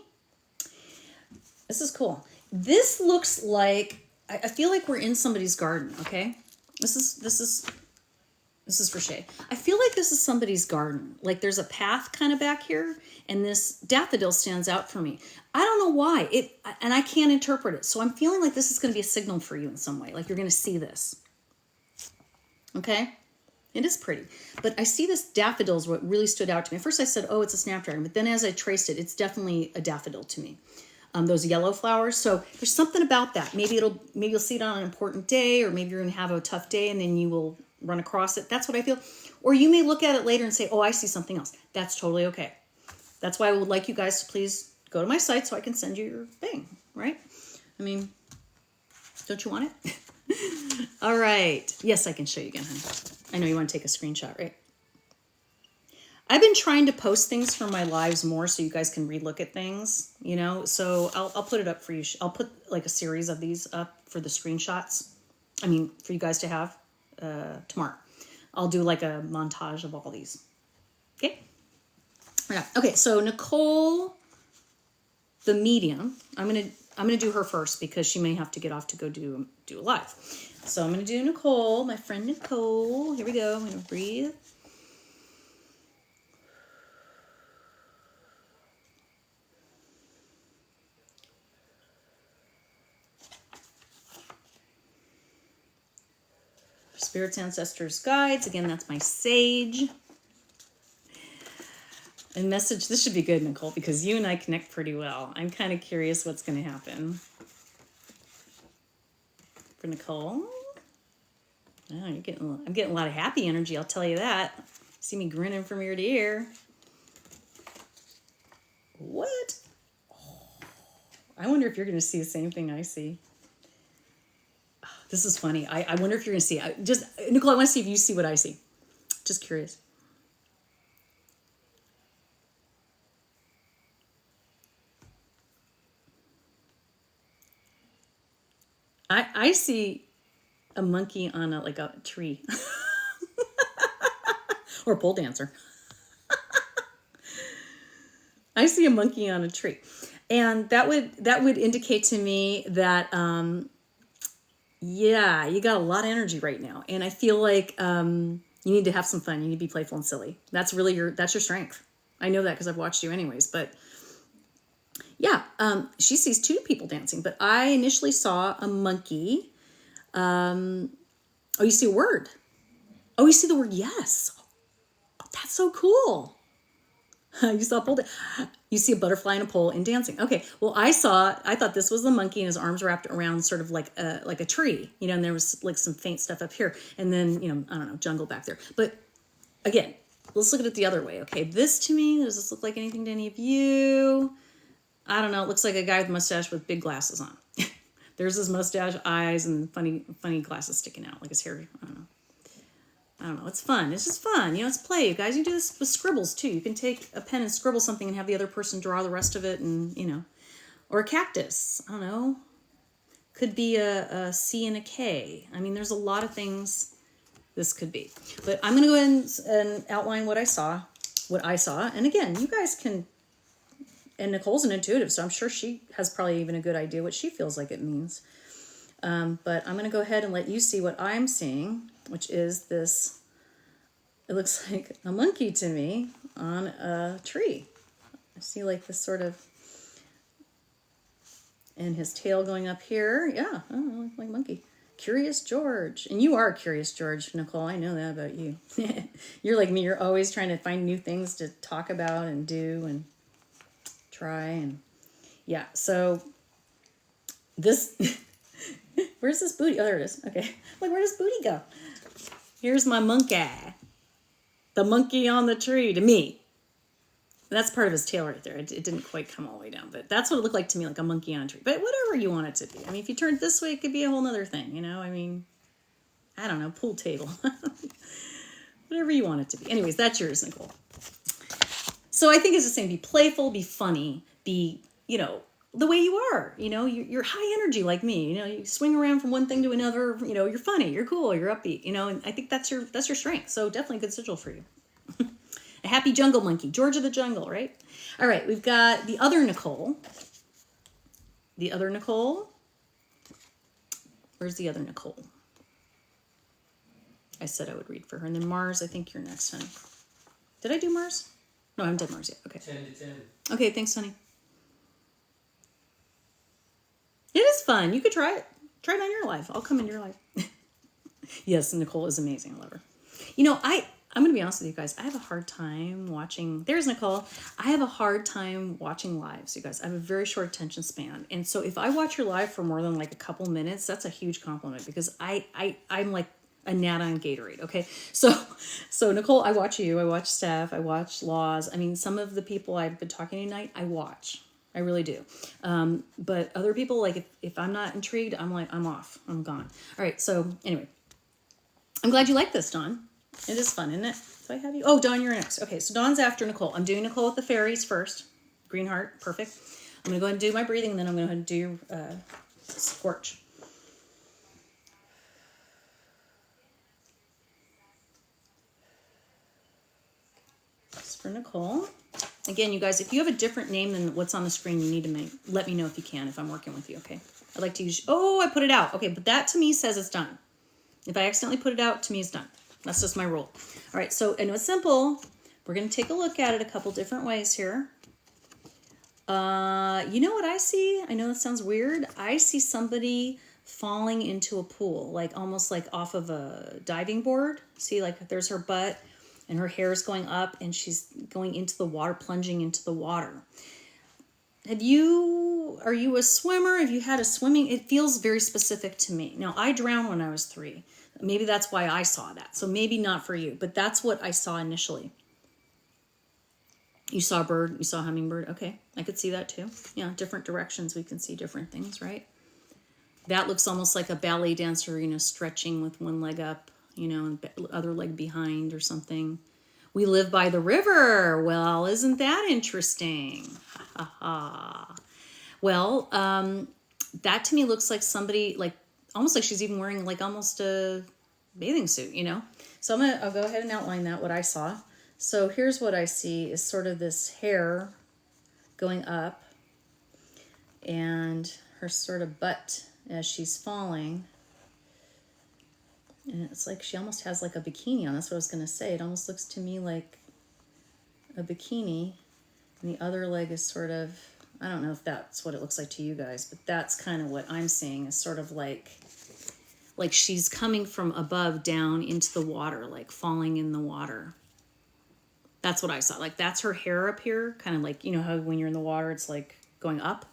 [SPEAKER 1] this is cool. This looks like, I feel like we're in somebody's garden, okay? This is for Shay. I feel like this is somebody's garden. Like there's a path kind of back here, and this daffodil stands out for me. I don't know why. And I can't interpret it. So I'm feeling like this is going to be a signal for you in some way. Like you're going to see this. Okay? It is pretty. But I see this daffodil is what really stood out to me. At first I said, oh, it's a snapdragon. But then as I traced it, it's definitely a daffodil to me. Those yellow flowers. So there's something about that. Maybe you'll see it on an important day, or maybe you're going to have a tough day and then you will run across it. That's what I feel. Or you may look at it later and say, oh, I see something else. That's totally okay. That's why I would like you guys to please go to my site so I can send you your thing, right? I mean, don't you want it? All right. Yes, I can show you again, honey. I know you want to take a screenshot, right? I've been trying to post things from my lives more so you guys can relook at things, so I'll put it up for you. I'll put like a series of these up for the screenshots. For you guys to have tomorrow. I'll do like a montage of all these. Okay? Yeah. Okay, so Nicole, the medium, I'm gonna do her first because she may have to get off to go do a live. So I'm gonna do Nicole, my friend Nicole. Here we go. I'm gonna breathe. Spirits, ancestors, guides. Again, that's my sage. And message, this should be good, Nicole, because you and I connect pretty well. I'm kind of curious what's going to happen. For Nicole. Oh, I'm getting a lot of happy energy, I'll tell you that. See me grinning from ear to ear. What? Oh, I wonder if you're going to see the same thing I see. This is funny. I wonder if you're going to see. Nicole, I want to see if you see what I see. Just curious. I see a monkey on like a tree or a pole dancer. I see a monkey on a tree. And that would indicate to me that, yeah, you got a lot of energy right now. And I feel like you need to have some fun. You need to be playful and silly. That's really that's your strength. I know that because I've watched you anyways. But yeah, she sees two people dancing. But I initially saw a monkey. Oh, you see a word. Oh, you see the word yes. That's so cool. You saw a pole. You see a butterfly and a pole in dancing. Okay. Well, I thought this was the monkey and his arms wrapped around sort of like a tree, and there was like some faint stuff up here. And then, I don't know, jungle back there. But again, let's look at it the other way. Okay. This to me, does this look like anything to any of you? I don't know. It looks like a guy with a mustache with big glasses on. There's his mustache, eyes, and funny glasses sticking out like his hair. I don't know. It's fun. It's just fun. It's play, you guys. You do this with scribbles too. You can take a pen and scribble something and have the other person draw the rest of it, and or a cactus. I don't know. Could be a C and a K. I mean, there's a lot of things this could be. But I'm going to go ahead and outline what I saw. And again, you guys can. And Nicole's an intuitive, so I'm sure she has probably even a good idea what she feels like it means. But I'm going to go ahead and let you see what I'm seeing, which is this. It looks like a monkey to me on a tree. I see like this sort of, and his tail going up here. Yeah, like monkey. Curious George. And you are Curious George, Nicole. I know that about you. You're like me. You're always trying to find new things to talk about and do and try. And yeah, so this... Where's this booty? Oh, there it is. Okay. Like, where does booty go? Here's my monkey. The monkey on the tree to me. That's part of his tail right there. It didn't quite come all the way down, but that's what it looked like to me, like a monkey on a tree. But whatever you want it to be. I mean, if you turn it this way, it could be a whole nother thing, I mean, I don't know, pool table. Whatever you want it to be. Anyways, that's yours, Nicole. So I think it's the same. Be playful, be funny, be, the way you are, you're high energy like me, you swing around from one thing to another, you're funny, you're cool, you're upbeat, and I think that's your strength. So definitely a good sigil for you. A happy jungle monkey, George of the jungle, right? All right. We've got the other Nicole. Where's the other Nicole? I said I would read for her. And then Mars, I think you're next, honey. Did I do Mars? No, I haven't done Mars yet. Okay.
[SPEAKER 2] 10 to 10.
[SPEAKER 1] Okay. Thanks, honey. It is fun. You could try it. Try it on your life. I'll come into your life. Yes, Nicole is amazing. I love her. I'm going to be honest with you guys. I have a hard time watching. There's Nicole. I have a hard time watching lives, you guys. I have a very short attention span. And so if I watch your live for more than like a couple minutes, that's a huge compliment because I'm like a gnat on Gatorade. Okay. So Nicole, I watch you. I watch Steph. I watch Laws. I mean, some of the people I've been talking to tonight, I watch. I really do. But other people, like if I'm not intrigued, I'm like, I'm off. I'm gone. All right. So anyway, I'm glad you like this, Dawn. It is fun, isn't it? Do I have you? Oh, Dawn, you're next. Okay, so Dawn's after Nicole. I'm doing Nicole with the fairies first. Green heart, perfect. I'm going to go ahead and do my breathing, and then I'm going to go ahead and do scorch. This for Nicole. Again, you guys, if you have a different name than what's on the screen, you need to let me know if you can, if I'm working with you, okay? I'd like to use... Oh, I put it out. Okay, but that to me says it's done. If I accidentally put it out, to me it's done. That's just my rule. All right, so I know it's simple. We're going to take a look at it a couple different ways here. You know what I see? I know that sounds weird. I see somebody falling into a pool, like almost like off of a diving board. See, like there's her butt and her hair is going up and she's going into the water, plunging into the water. Are you a swimmer? Have you had a swimming? It feels very specific to me. Now, I drowned when I was 3. Maybe that's why I saw that. So maybe not for you, but that's what I saw initially. You saw a bird, you saw a hummingbird. Okay, I could see that too. Yeah, different directions, we can see different things, right? That looks almost like a ballet dancer, stretching with one leg up, and other leg behind or something. We live by the river. Well, isn't that interesting? Ha ha ha. Well, that to me looks like somebody, like almost like she's even wearing like almost a bathing suit, you know? So I'll go ahead and outline that, what I saw. So here's what I see is sort of this hair going up and her sort of butt as she's falling. And it's like she almost has like a bikini on. That's what I was going to say. It almost looks to me like a bikini. And the other leg is sort of, I don't know if that's what it looks like to you guys, but that's kind of what I'm seeing is sort of like she's coming from above down into the water, like falling in the water. That's what I saw. Like that's her hair up here, kind of like, you know how when you're in the water, it's like going up.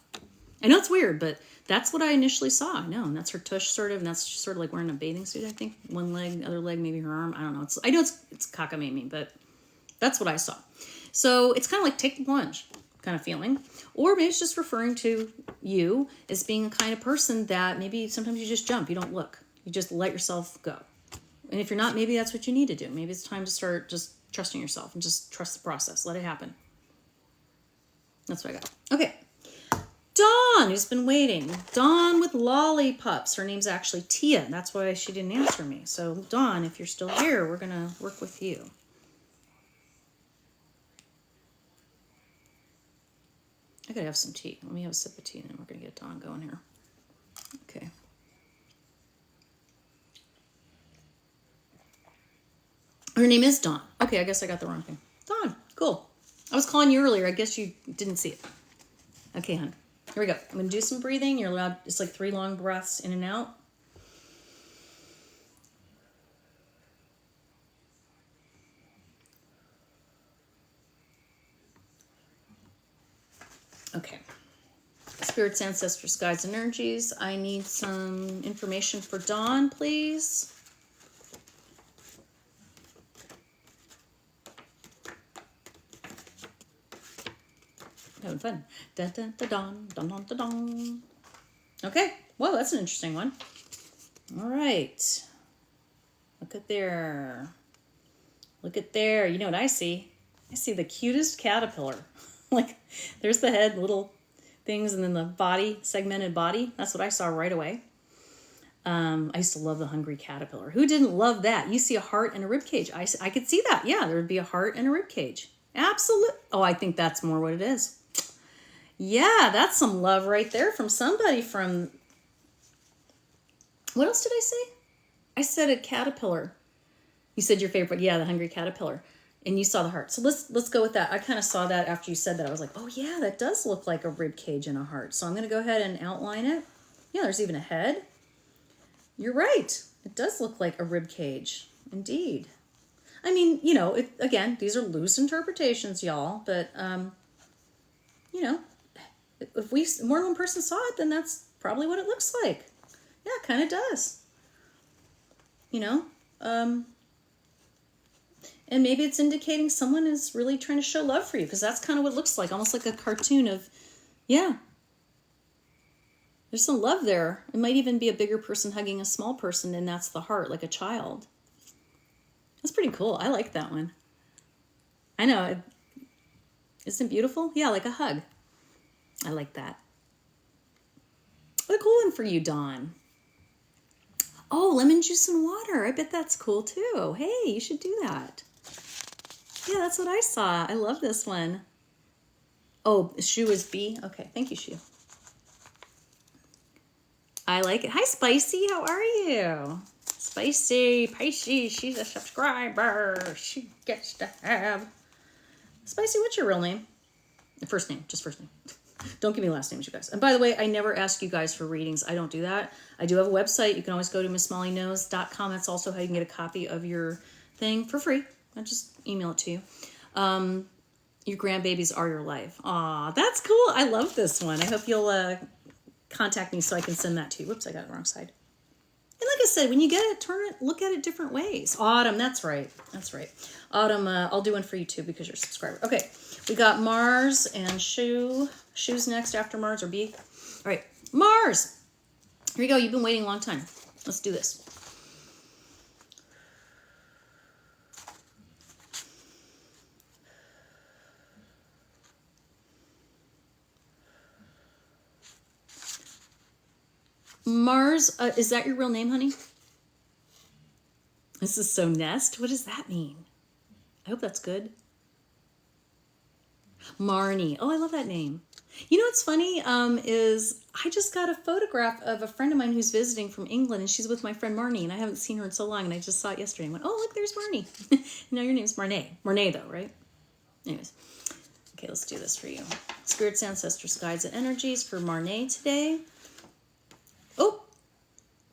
[SPEAKER 1] I know it's weird, but that's what I initially saw. I know, and that's her tush sort of, and that's sort of like wearing a bathing suit, I think. One leg, other leg, maybe her arm. I don't know. I know it's cockamamie, but that's what I saw. So it's kind of like take the plunge kind of feeling. Or maybe it's just referring to you as being a kind of person that maybe sometimes you just jump. You don't look. You just let yourself go. And if you're not, maybe that's what you need to do. Maybe it's time to start just trusting yourself and just trust the process. Let it happen. That's what I got. Okay. Dawn, who's been waiting. Dawn with lollipops. Her name's actually Tia. That's why she didn't answer me. So Dawn, if you're still here, we're going to work with you. I gotta have some tea. Let me have a sip of tea and then we're gonna get Dawn going here. Okay. Her name is Dawn. Okay, I guess I got the wrong thing. Dawn, cool. I was calling you earlier. I guess you didn't see it. Okay, hon. Here we go. I'm gonna do some breathing. You're allowed, it's like 3 long breaths in and out. Okay. Spirits, ancestors, guides, and energies. I need some information for Dawn, please. Having fun. Da da da don, don don da don. Okay. Whoa, that's an interesting one. All right. Look at there. Look at there. You know what I see? I see the cutest caterpillar. Like, there's the head, little things, and then the body, segmented body. That's what I saw right away. I used to love the hungry caterpillar. Who didn't love that? You see a heart and a rib cage. I could see that. Yeah, there would be a heart and a rib cage. Absolutely. Oh, I think that's more what it is. Yeah, that's some love right there from somebody from... What else did I say? I said a caterpillar. You said your favorite. Yeah, the hungry caterpillar. And you saw the heart. So let's go with that. I kind of saw that after you said that. I was like, oh yeah, that does look like a rib cage and a heart. So I'm going to go ahead and outline it. Yeah, there's even a head. You're right. It does look like a rib cage. Indeed. I mean, you know, again, these are loose interpretations, y'all. But, you know, if more than one person saw it, then that's probably what it looks like. Yeah, it kind of does. You know, and maybe it's indicating someone is really trying to show love for you, because that's kind of what it looks like, almost like a cartoon of, yeah. There's some love there. It might even be a bigger person hugging a small person, and that's the heart, like a child. That's pretty cool. I like that one. I know. Isn't it beautiful? Yeah, like a hug. I like that. What a cool one for you, Dawn. Oh, lemon juice and water. I bet that's cool too. Hey, you should do that. Yeah, that's what I saw. I love this one. Oh, Shu is B. Okay, thank you, Shu. I like it. Hi, Spicy. How are you? Spicy, she's a subscriber. She gets to have. Spicy, what's your real name? First name, just first name. Don't give me last names, you guys. And by the way, I never ask you guys for readings. I don't do that. I do have a website. You can always go to missmollyknows.com. That's also how you can get a copy of your thing for free. I'll just email it to you. Your grandbabies are your life. Aw, that's cool. I love this one. I hope you'll contact me so I can send that to you. Whoops, I got it wrong side. And like I said, when you get it, look at it different ways. Autumn, that's right. That's right. Autumn, I'll do one for you too because you're a subscriber. Okay, we got Mars and Shu. Shu's next after Mars, or B. All right, Mars. Here you go. You've been waiting a long time. Let's do this. Mars, is that your real name, honey? This is so Nest. What does that mean? I hope that's good. Marnie. Oh, I love that name. You know what's funny is I just got a photograph of a friend of mine who's visiting from England, and she's with my friend Marnie, and I haven't seen her in so long, and I just saw it yesterday and went, oh, look, there's Marnie. Now your name's Marnay. Marnay, though, right? Anyways. Okay, let's do this for you. Spirits, ancestors, guides, and energies for Marnay today. Oh,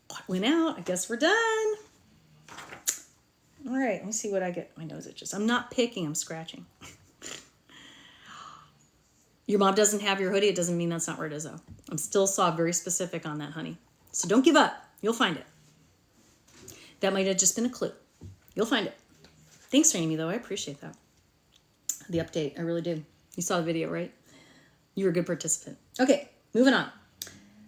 [SPEAKER 1] it went out. I guess we're done. All right, let me see what I get. My nose itches. I'm not picking, I'm scratching. Your mom doesn't have your hoodie. It doesn't mean that's not where it is, though. I'm still very specific on that, honey. So don't give up. You'll find it. That might have just been a clue. You'll find it. Thanks, Amy, though. I appreciate that. The update. I really do. You saw the video, right? You were a good participant. Okay, moving on.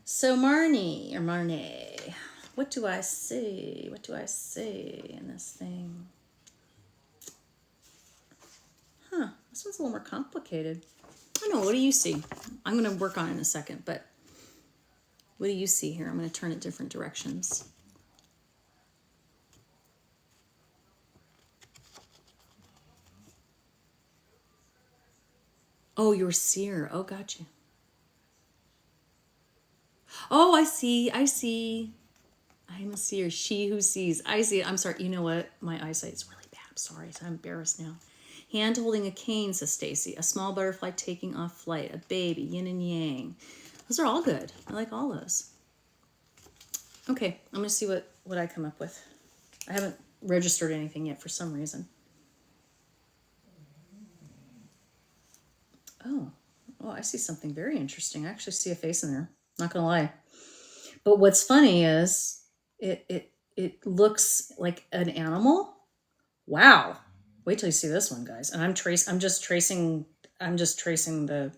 [SPEAKER 1] So Marnie, or Marnay, what do I see? What do I see in this thing? Huh, this one's a little more complicated. I don't know, what do you see? I'm going to work on it in a second, but what do you see here? I'm going to turn it different directions. Oh, you're a seer. Oh, gotcha. Oh, I see. I see. I'm a seer. She who sees. I see it. I'm sorry. You know what? My eyesight's really bad. I'm sorry. I'm embarrassed now. Hand holding a cane, says Stacy. A small butterfly taking off flight. A baby. Yin and yang. Those are all good. I like all those. Okay. I'm going to see what I come up with. I haven't registered anything yet for some reason. Oh, I see something very interesting. I actually see a face in there. Not gonna lie. But what's funny is it looks like an animal. Wow. Wait till you see this one, guys. And I'm just tracing the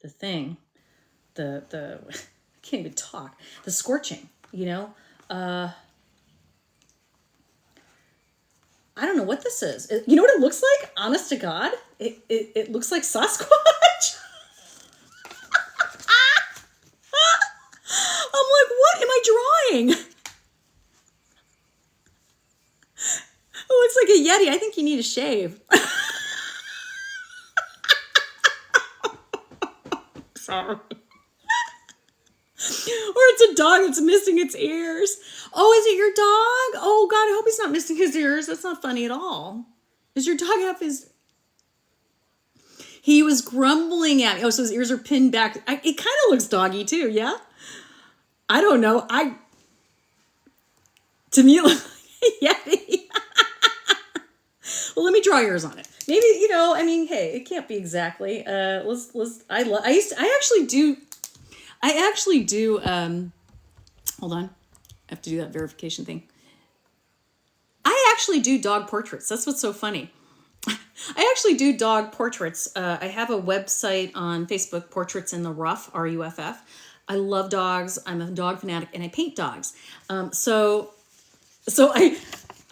[SPEAKER 1] thing. The I can't even talk. The scorching, you know? I don't know what this is. You know what it looks like? Honest to God, it looks like Sasquatch. I'm like, what am I drawing? It looks like a Yeti. I think you need a shave. Sorry. Or it's a dog that's missing its ears. Oh, is it your dog? Oh, God, I hope he's not missing his ears. That's not funny at all. Does your dog have his... He was grumbling at me. Oh, so his ears are pinned back. It kind of looks doggy, too, yeah? I don't know. To me, it looks like a Yeti. Well, let me draw yours on it. Maybe, hey, it can't be exactly. I actually do, hold on. I have to do that verification thing. I actually do dog portraits. That's what's so funny. I actually do dog portraits. I have a website on Facebook, Portraits in the Rough, RUFF. I love dogs. I'm a dog fanatic, and I paint dogs. So I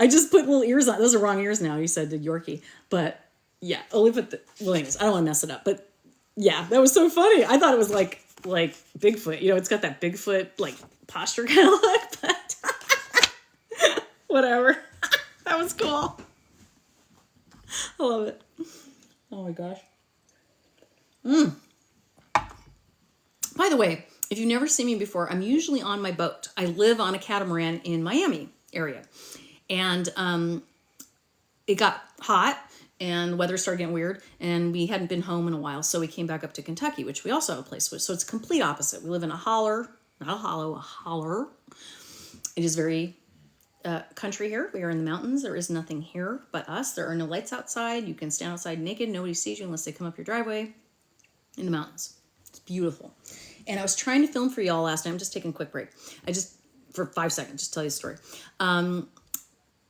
[SPEAKER 1] just put little ears on. Those are wrong ears now. You said the Yorkie, but yeah, only put anyways, I don't want to mess it up, but yeah, that was so funny. I thought it was like Bigfoot, it's got that Bigfoot like posture kind of look, but whatever. That was cool. I love it. Oh my gosh. By the way, if you've never seen me before, I'm usually on my boat. I live on a catamaran in Miami area, and it got hot and the weather started getting weird, and we hadn't been home in a while, so we came back up to Kentucky, which we also have a place with. So it's complete opposite. We live in a holler, not a hollow, a holler. It is very country here. We are in the mountains. There is nothing here but us. There are no lights outside. You can stand outside naked. Nobody sees you unless they come up your driveway in the mountains. It's beautiful. And I was trying to film for y'all last night. I'm just taking a quick break. For 5 seconds, just tell you a story.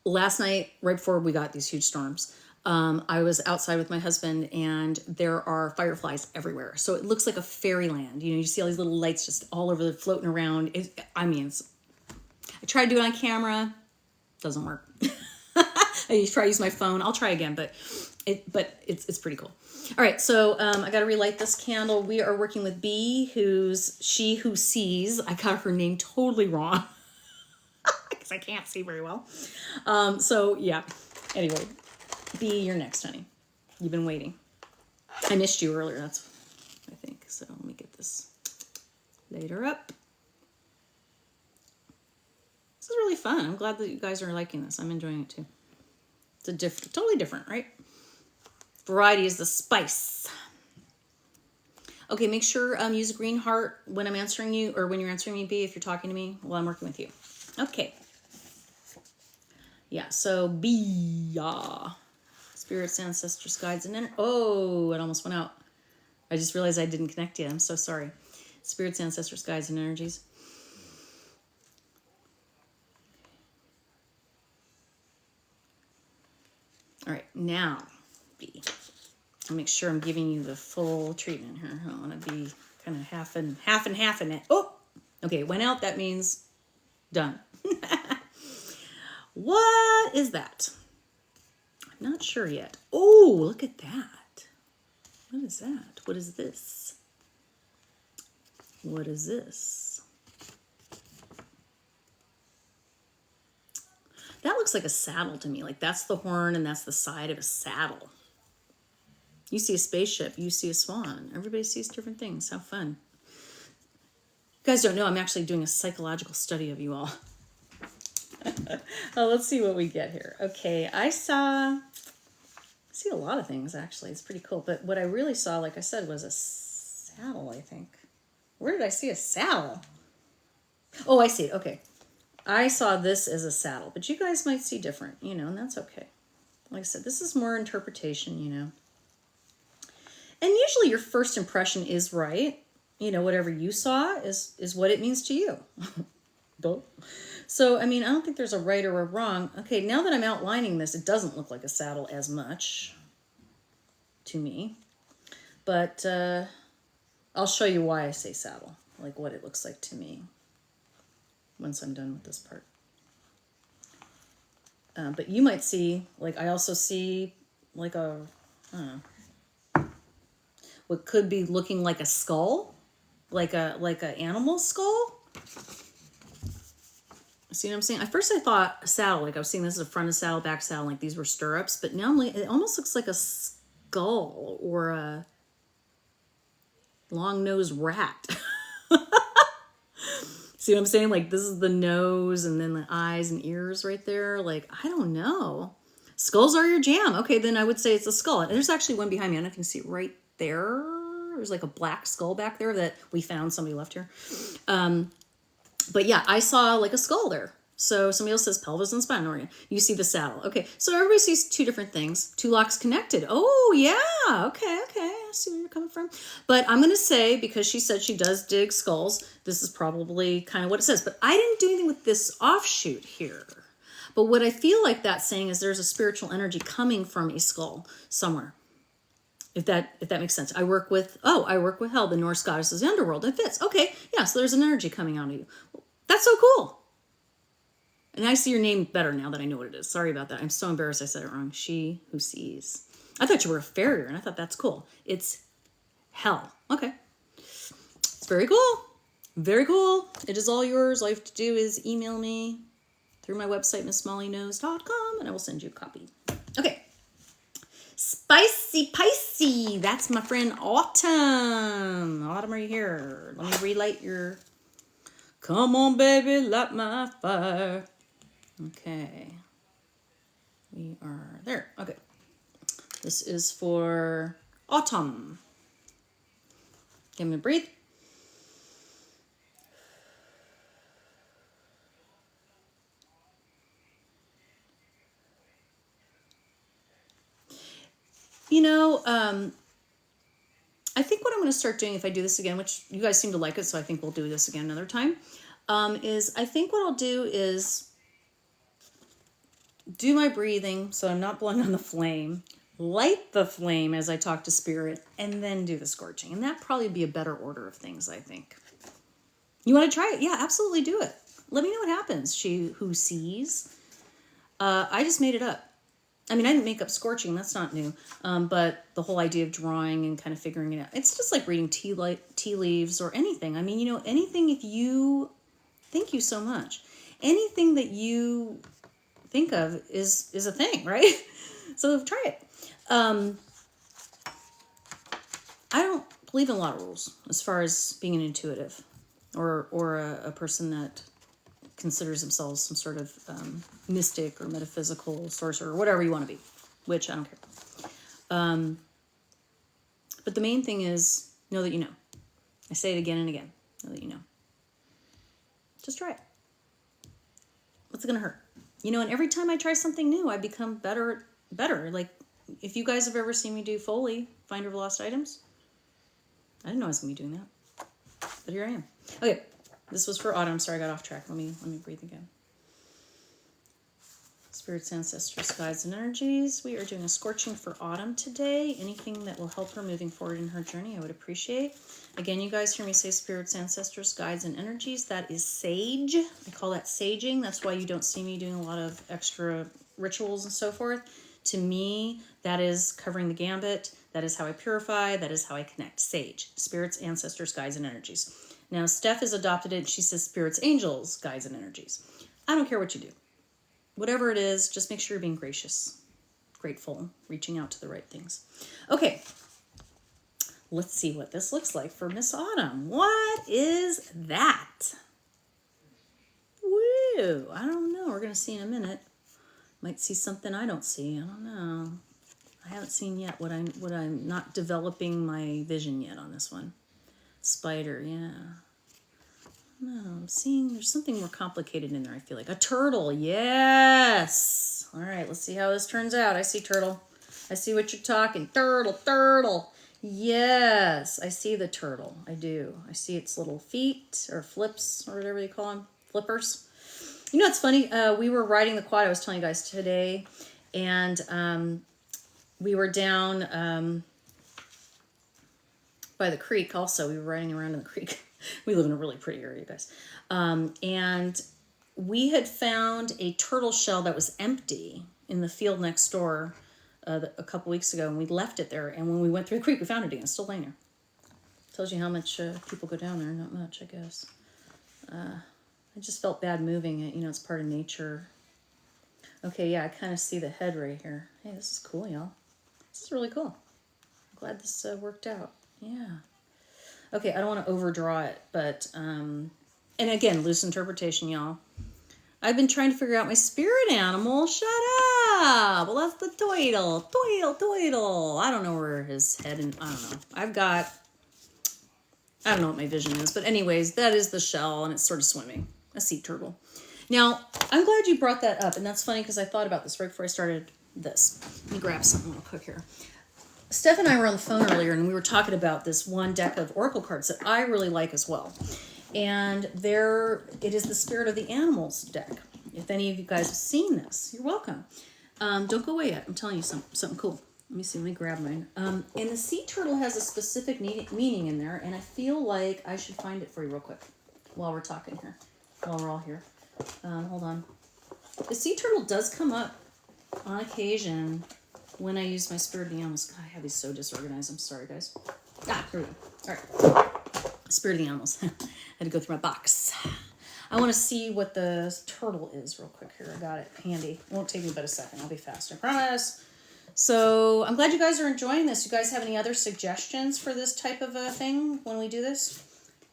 [SPEAKER 1] Last night, right before we got these huge storms, I was outside with my husband, and there are fireflies everywhere. So it looks like a fairyland. You see all these little lights just all over, floating around. I tried to do it on camera. Doesn't work. I try to use my phone. I'll try again, but But it's pretty cool. All right, so I got to relight this candle. We are working with B, who's she who sees. I got her name totally wrong because I can't see very well. So yeah. Anyway, B, you're next, honey. You've been waiting. I missed you earlier. That's I think. So let me get this later up. This is really fun. I'm glad that you guys are liking this. I'm enjoying it too. It's totally different, right? Variety is the spice. Okay, make sure use a green heart when I'm answering you, or when you're answering me, B, if you're talking to me while I'm working with you. Okay. Yeah, so B, spirits, ancestors, guides, and oh, it almost went out. I just realized I didn't connect yet. I'm so sorry. Spirits, ancestors, guides, and energies. All right, now B. I'll make sure I'm giving you the full treatment here. I want to be kind of half and half in it. Oh, okay, went out. That means done. What is that? I'm not sure yet. Oh, look at that. What is that? What is this? What is this? That looks like a saddle to me. Like that's the horn and that's the side of a saddle. You see a spaceship, you see a swan. Everybody sees different things. How fun. You guys don't know, I'm actually doing a psychological study of you all. Oh, let's see what we get here. Okay, I see a lot of things actually. It's pretty cool. But what I really saw, like I said, was a saddle, I think. Where did I see a saddle? Oh, I see it. Okay. I saw this as a saddle, but you guys might see different, and that's okay. Like I said, this is more interpretation, And usually your first impression is right. Whatever you saw is what it means to you. So, I don't think there's a right or a wrong. Okay, now that I'm outlining this, it doesn't look like a saddle as much to me. But I'll show you why I say saddle, like what it looks like to me once I'm done with this part. But you might see, like I also see like a, I don't know, what could be looking like a skull, like a animal skull. See what I'm saying? At first I thought a saddle, like I was seeing this as a front of saddle, back saddle, like these were stirrups, but now it almost looks like a skull or a long-nosed rat. See what I'm saying? Like this is the nose and then the eyes and ears right there. Like, I don't know. Skulls are your jam. Okay, then I would say it's a skull. And there's actually one behind me. I don't know if you can see it right there. There's like a black skull back there that we found. Somebody left here. But yeah, I saw like a skull there. So somebody else says pelvis and spinal organ. You see the saddle. Okay, so everybody sees two different things. Two locks connected. Oh, yeah. Okay. I see where you're coming from. But I'm going to say, because she said she does dig skulls, this is probably kind of what it says. But I didn't do anything with this offshoot here. But what I feel like that's saying is there's a spiritual energy coming from a skull somewhere. If that makes sense. I work with Hel, the Norse goddess of the underworld. It fits. Okay, yeah, so there's an energy coming out of you. That's so cool. And I see your name better now that I know what it is. Sorry about that. I'm so embarrassed I said it wrong. She who sees. I thought you were a farrier, and I thought that's cool. It's Hel. Okay. It's very cool. Very cool. It is all yours. All you have to do is email me through my website, missmollyknows.com, and I will send you a copy. Okay. Spicy Picey. That's my friend Autumn. Autumn, are you here? Let me relight your... Come on, baby, light my fire. Okay. We are there. Okay. This is for Autumn. Give me a breathe. I think what I'm going to start doing if I do this again, which you guys seem to like it, so I think we'll do this again another time, is I think what I'll do is do my breathing so I'm not blowing on the flame, light the flame as I talk to spirit, and then do the scorching. And that'd probably be a better order of things, I think. You want to try it? Yeah, absolutely do it. Let me know what happens. She who sees. I just made it up. I mean, I didn't make up scorching. That's not new. But the whole idea of drawing and kind of figuring it out. It's just like reading tea leaves or anything. I mean, anything if you... Thank you so much. Anything that you think of is a thing, right? So try it. I don't believe in a lot of rules as far as being an intuitive or a person that considers themselves some sort of mystic or metaphysical sorcerer or whatever you want to be, which I don't care. But the main thing is know that you know. I say it again and again. Know that you know. Just try it. What's it going to hurt? And every time I try something new, I become better. Like, if you guys have ever seen me do Foley, Finder of Lost Items, I didn't know I was going to be doing that. But here I am. Okay, this was for autumn. Sorry, I got off track. Let me breathe again. Spirits, ancestors, guides, and energies. We are doing a scorching for autumn today. Anything that will help her moving forward in her journey, I would appreciate. Again, you guys hear me say spirits, ancestors, guides, and energies. That is sage. I call that saging. That's why you don't see me doing a lot of extra rituals and so forth. To me, that is covering the gambit. That is how I purify. That is how I connect. Sage. Spirits, ancestors, guides, and energies. Now, Steph has adopted it. She says spirits, angels, guides, and energies. I don't care what you do. Whatever it is, just make sure you're being gracious, grateful, reaching out to the right things. Okay, let's see what this looks like for Miss Autumn. What is that? Woo, I don't know. We're going to see in a minute. Might see something I don't see. I don't know. I haven't seen yet what I'm not developing my vision yet on this one. Spider, yeah. No, I'm seeing there's something more complicated in there, I feel like. A turtle, yes! All right, let's see how this turns out. I see turtle. I see what you're talking. Turtle. Yes, I see the turtle. I do. I see its little feet or flips or whatever you call them. Flippers. It's funny. We were riding the quad, I was telling you guys today, and we were down by the creek also. We were riding around in the creek. We live in a really pretty area, guys. And we had found a turtle shell that was empty in the field next door a couple weeks ago, and we left it there. And when we went through the creek, we found it again. It's still laying there. Tells you how much people go down there. Not much, I guess. I just felt bad moving it. It's part of nature. Okay, yeah, I kind of see the head right here. Hey, this is cool, y'all. This is really cool. I'm glad this worked out. Yeah. Okay, I don't want to overdraw it, but, and again, loose interpretation, y'all. I've been trying to figure out my spirit animal. Shut up! Well, that's the Toidle. I don't know where his head, and I don't know. I don't know what my vision is, but anyways, that is the shell, and it's sort of swimming. A sea turtle. Now, I'm glad you brought that up, and that's funny because I thought about this right before I started this. Let me grab something real quick here. Steph and I were on the phone earlier, and we were talking about this one deck of oracle cards that I really like as well. And it is the Spirit of the Animals deck. If any of you guys have seen this, you're welcome. Don't go away yet. I'm telling you something cool. Let me see. Let me grab mine. And the sea turtle has a specific meaning in there, and I feel like I should find it for you real quick while we're talking here, while we're all here. Hold on. The sea turtle does come up on occasion when I use my Spirit of the Animals. God, I have these so disorganized. I'm sorry, guys. Here we go. All right. Spirit of the Animals. I had to go through my box. I want to see what the turtle is real quick here. I got it handy. It won't take me but a second. I'll be fast. I promise. So I'm glad you guys are enjoying this. You guys have any other suggestions for this type of a thing when we do this?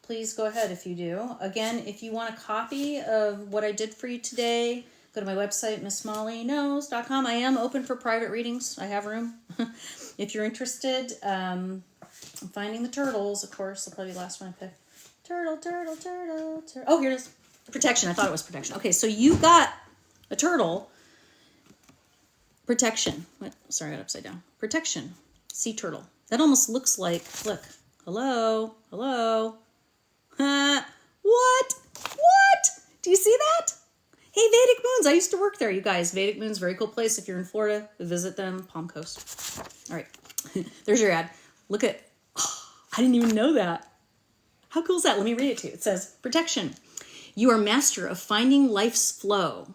[SPEAKER 1] Please go ahead if you do. Again, if you want a copy of what I did for you today, go to my website, missmollyknows.com. I am open for private readings. I have room. If you're interested, I'm finding the turtles, of course. That'll probably be the last one I pick. Turtle. Oh, here it is. Protection. I thought it was protection. Okay, so you got a turtle. Protection. What? Sorry, I got upside down. Protection. Sea turtle. That almost looks like, look. Hello? What? Do you see that? Hey, Vedic Moons. I used to work there, you guys. Vedic Moons, very cool place. If you're in Florida, visit them. Palm Coast. All right. There's your ad. Look at, I didn't even know that. How cool is that? Let me read it to you. It says, protection. You are master of finding life's flow.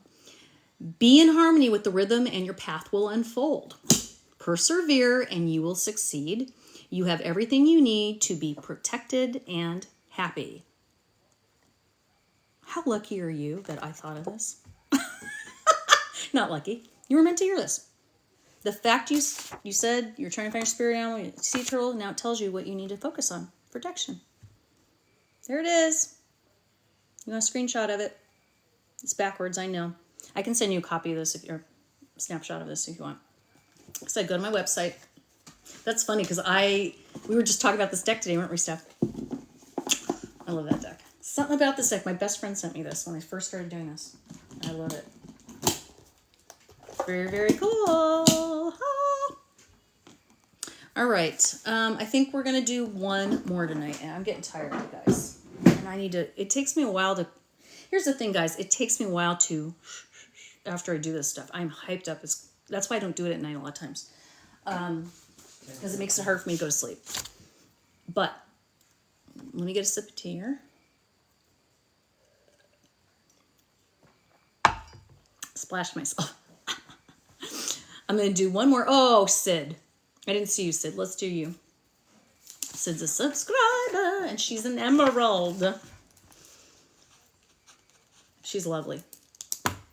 [SPEAKER 1] Be in harmony with the rhythm and your path will unfold. Persevere and you will succeed. You have everything you need to be protected and happy. How lucky are you that I thought of this? Not lucky. You were meant to hear this. The fact you said you're trying to find your spirit animal, you sea turtle, now it tells you what you need to focus on. Protection. There it is. You want a screenshot of it? It's backwards, I know. I can send you a copy of this if you're a snapshot of this if you want. So I go to my website. That's funny because we were just talking about this deck today, weren't we, Steph? I love that deck. Something about this deck. My best friend sent me this when I first started doing this. I love it. Very, very cool. Ah. All right. I think we're going to do one more tonight. And I'm getting tired, you guys. And it takes me a while to, here's the thing, guys. It takes me a while to, after I do this stuff, I'm hyped up. That's why I don't do it at night a lot of times. Because it makes it hard for me to go to sleep. But let me get a sip of tea here. Splashed myself. I'm going to do one more. Oh, Sid. I didn't see you, Sid. Let's do you. Sid's a subscriber, and she's an emerald. She's lovely.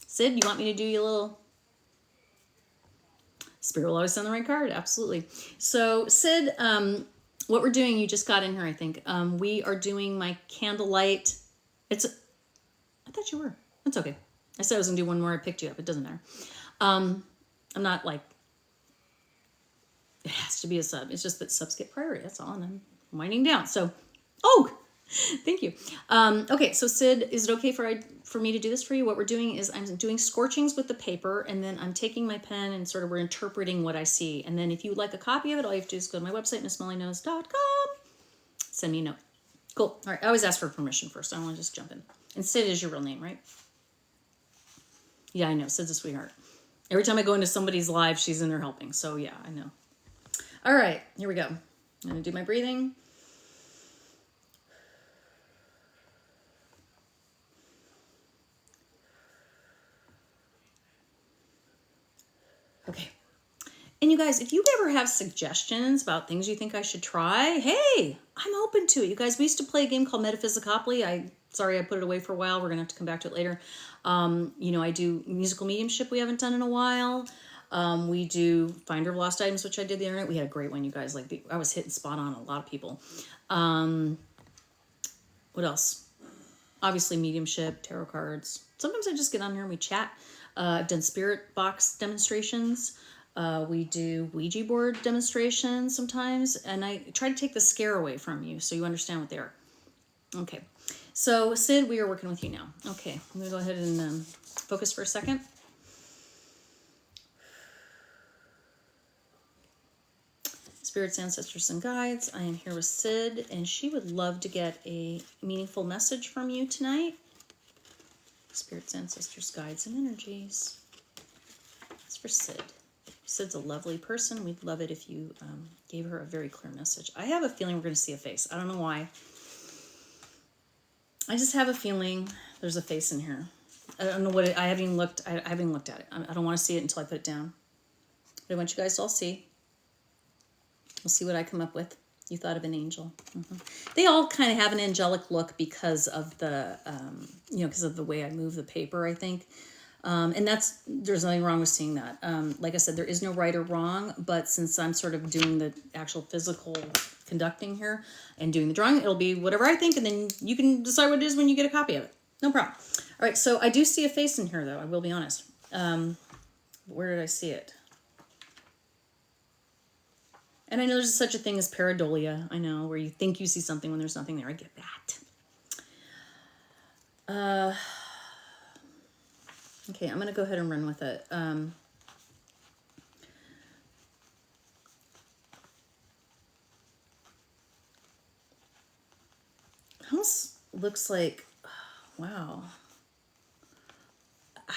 [SPEAKER 1] Sid, you want me to do you a little... Spirit will always send the right card. Absolutely. So, Sid, what we're doing, you just got in here, I think. We are doing my candlelight. I thought you were. That's okay. I said I was going to do one more. I picked you up. It doesn't matter. I'm not like, it has to be a sub. It's just that subs get priority. That's all. And I'm winding down. So, thank you. Okay, so Sid, is it okay for me to do this for you? What we're doing is I'm doing scorchings with the paper, and then I'm taking my pen and sort of we're interpreting what I see. And then if you would like a copy of it, all you have to do is go to my website, missmollyknows.com. Send me a note. Cool. All right, I always ask for permission first. I don't want to just jump in. And Sid is your real name, right? Yeah, I know. Sid's a sweetheart. Every time I go into somebody's live, she's in there helping. So yeah, I know. All right, here we go. I'm going to do my breathing. Okay. And you guys, if you ever have suggestions about things you think I should try, hey, I'm open to it. You guys, we used to play a game called Metaphysicopoly. Sorry, I put it away for a while. We're going to have to come back to it later. I do musical mediumship we haven't done in a while. We do Finder of Lost Items, which I did the other night. We had a great one, you guys. I was hitting spot on a lot of people. What else? Obviously, mediumship, tarot cards. Sometimes I just get on here and we chat. I've done spirit box demonstrations. We do Ouija board demonstrations sometimes. And I try to take the scare away from you so you understand what they are. Okay. So, Sid, we are working with you now. Okay. I'm going to go ahead and focus for a second. Spirits, ancestors, and guides, I am here with Sid, and she would love to get a meaningful message from you tonight. Spirits, ancestors, guides, and energies. It's for Sid. Sid's a lovely person. We'd love it if you gave her a very clear message. I have a feeling we're going to see a face. I don't know why. I just have a feeling there's a face in here. I don't know what it, I haven't even looked at it. I don't want to see it until I put it down. But I want you guys to all see. We'll see what I come up with. You thought of an angel. They all kind of have an angelic look because of the, because of the way I move the paper, I think. And there's nothing wrong with seeing that. Like I said, there is no right or wrong, but since I'm sort of doing the actual physical conducting here and doing the drawing, it'll be whatever I think, and then you can decide what it is when you get a copy of it. No problem. All right, so I do see a face in here, though. I will be honest. Where did I see it? And I know there's such a thing as pareidolia. I know, where you think you see something when there's nothing there. I get that. Okay, I'm going to go ahead and run with it. House looks like, wow.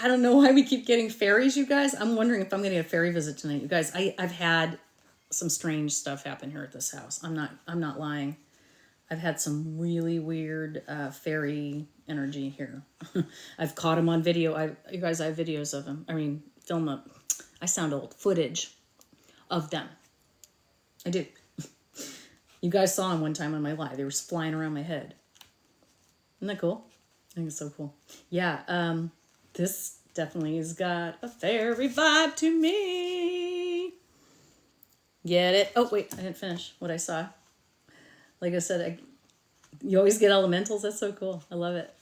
[SPEAKER 1] I don't know why we keep getting fairies, you guys. I'm wondering if I'm going to get a fairy visit tonight. You guys, I've had some strange stuff happen here at this house. I'm not lying. I've had some really weird fairy energy here. I've caught them on video. You guys, I have videos of them. I mean, film up. I sound old. Footage of them. I do. You guys saw them one time on my live. They were flying around my head. Isn't that cool? I think it's so cool. Yeah, this definitely has got a fairy vibe to me. Get it? Oh, wait, I didn't finish what I saw. Like I said, you always get elementals. That's so cool. I love it.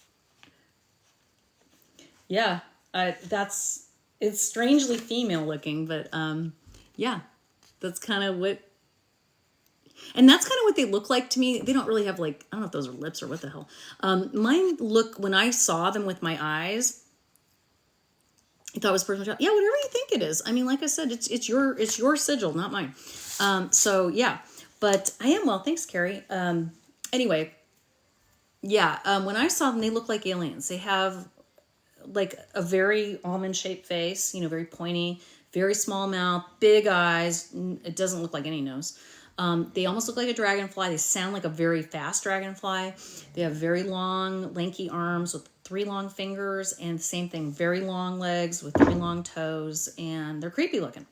[SPEAKER 1] Yeah, it's strangely female looking, but yeah, that's kind of what, and that's kind of what they look like to me. They don't really have like, I don't know if those are lips or what the hell. Mine look, when I saw them with my eyes, I thought it was personal child. Yeah, whatever you think it is. I mean, like I said, it's your sigil, not mine. So yeah, but I am well. Thanks, Carrie. Anyway, yeah. When I saw them, they look like aliens. They have like a very almond-shaped face, very pointy, very small mouth, big eyes. It doesn't look like any nose. They almost look like a dragonfly. They sound like a very fast dragonfly. They have very long, lanky arms with 3 long fingers, and same thing, very long legs with 3 long toes, and they're creepy looking.